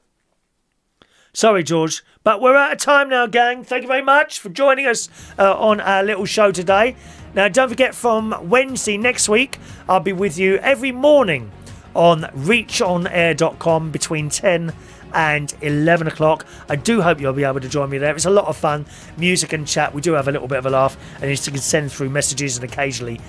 Sorry, George. But we're out of time now, gang. Thank you very much for joining us on our little show today. Now, don't forget, from Wednesday next week, I'll be with you every morning on reachonair.com between 10 and 11 o'clock. I do hope you'll be able to join me there. It's a lot of fun, music and chat. We do have a little bit of a laugh, and you can send through messages and occasionally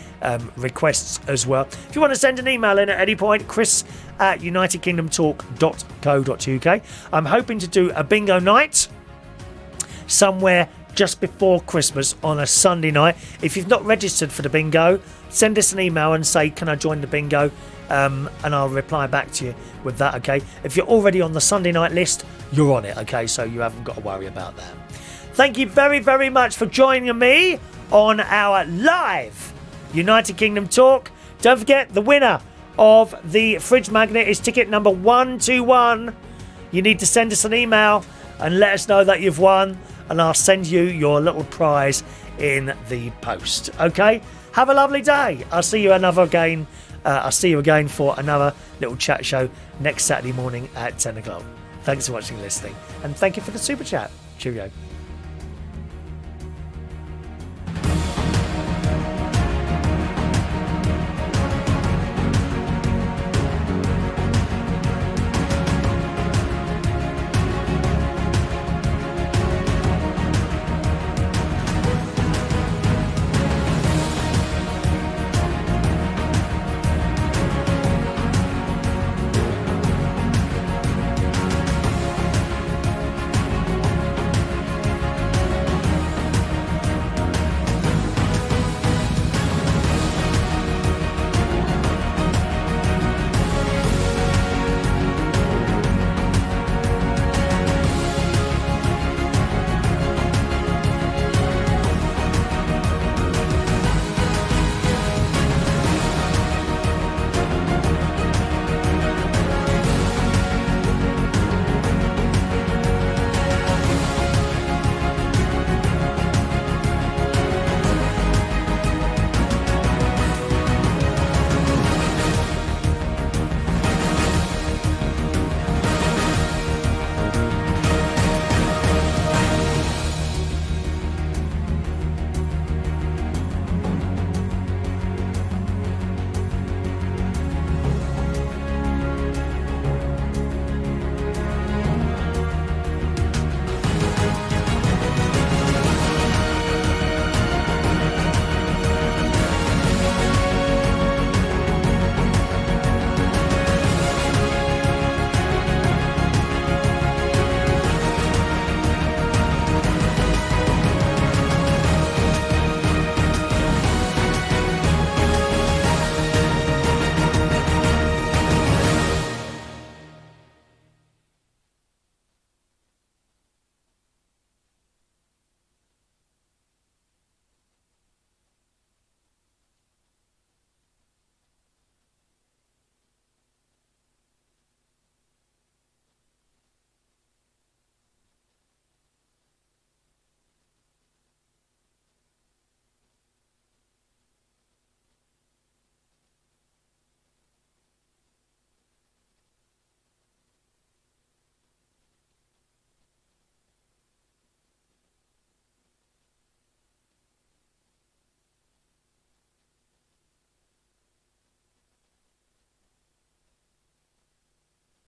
requests as well. If you want to send an email in at any point, chris@unitedkingdomtalk.co.uk. I'm hoping to do a bingo night somewhere just before Christmas on a Sunday night. If you've not registered for the bingo, send us an email and say, can I join the bingo? And I'll reply back to you with that, okay? If you're already on the Sunday night list, you're on it, okay? So you haven't got to worry about that. Thank you very, very much for joining me on our live United Kingdom talk. Don't forget, the winner of the fridge magnet is ticket number 121. You need to send us an email and let us know that you've won, and I'll send you your little prize in the post. Okay? Have a lovely day. I'll see you again for another little chat show next Saturday morning at 10 o'clock. Thanks for watching and listening, and thank you for the super chat. Cheerio.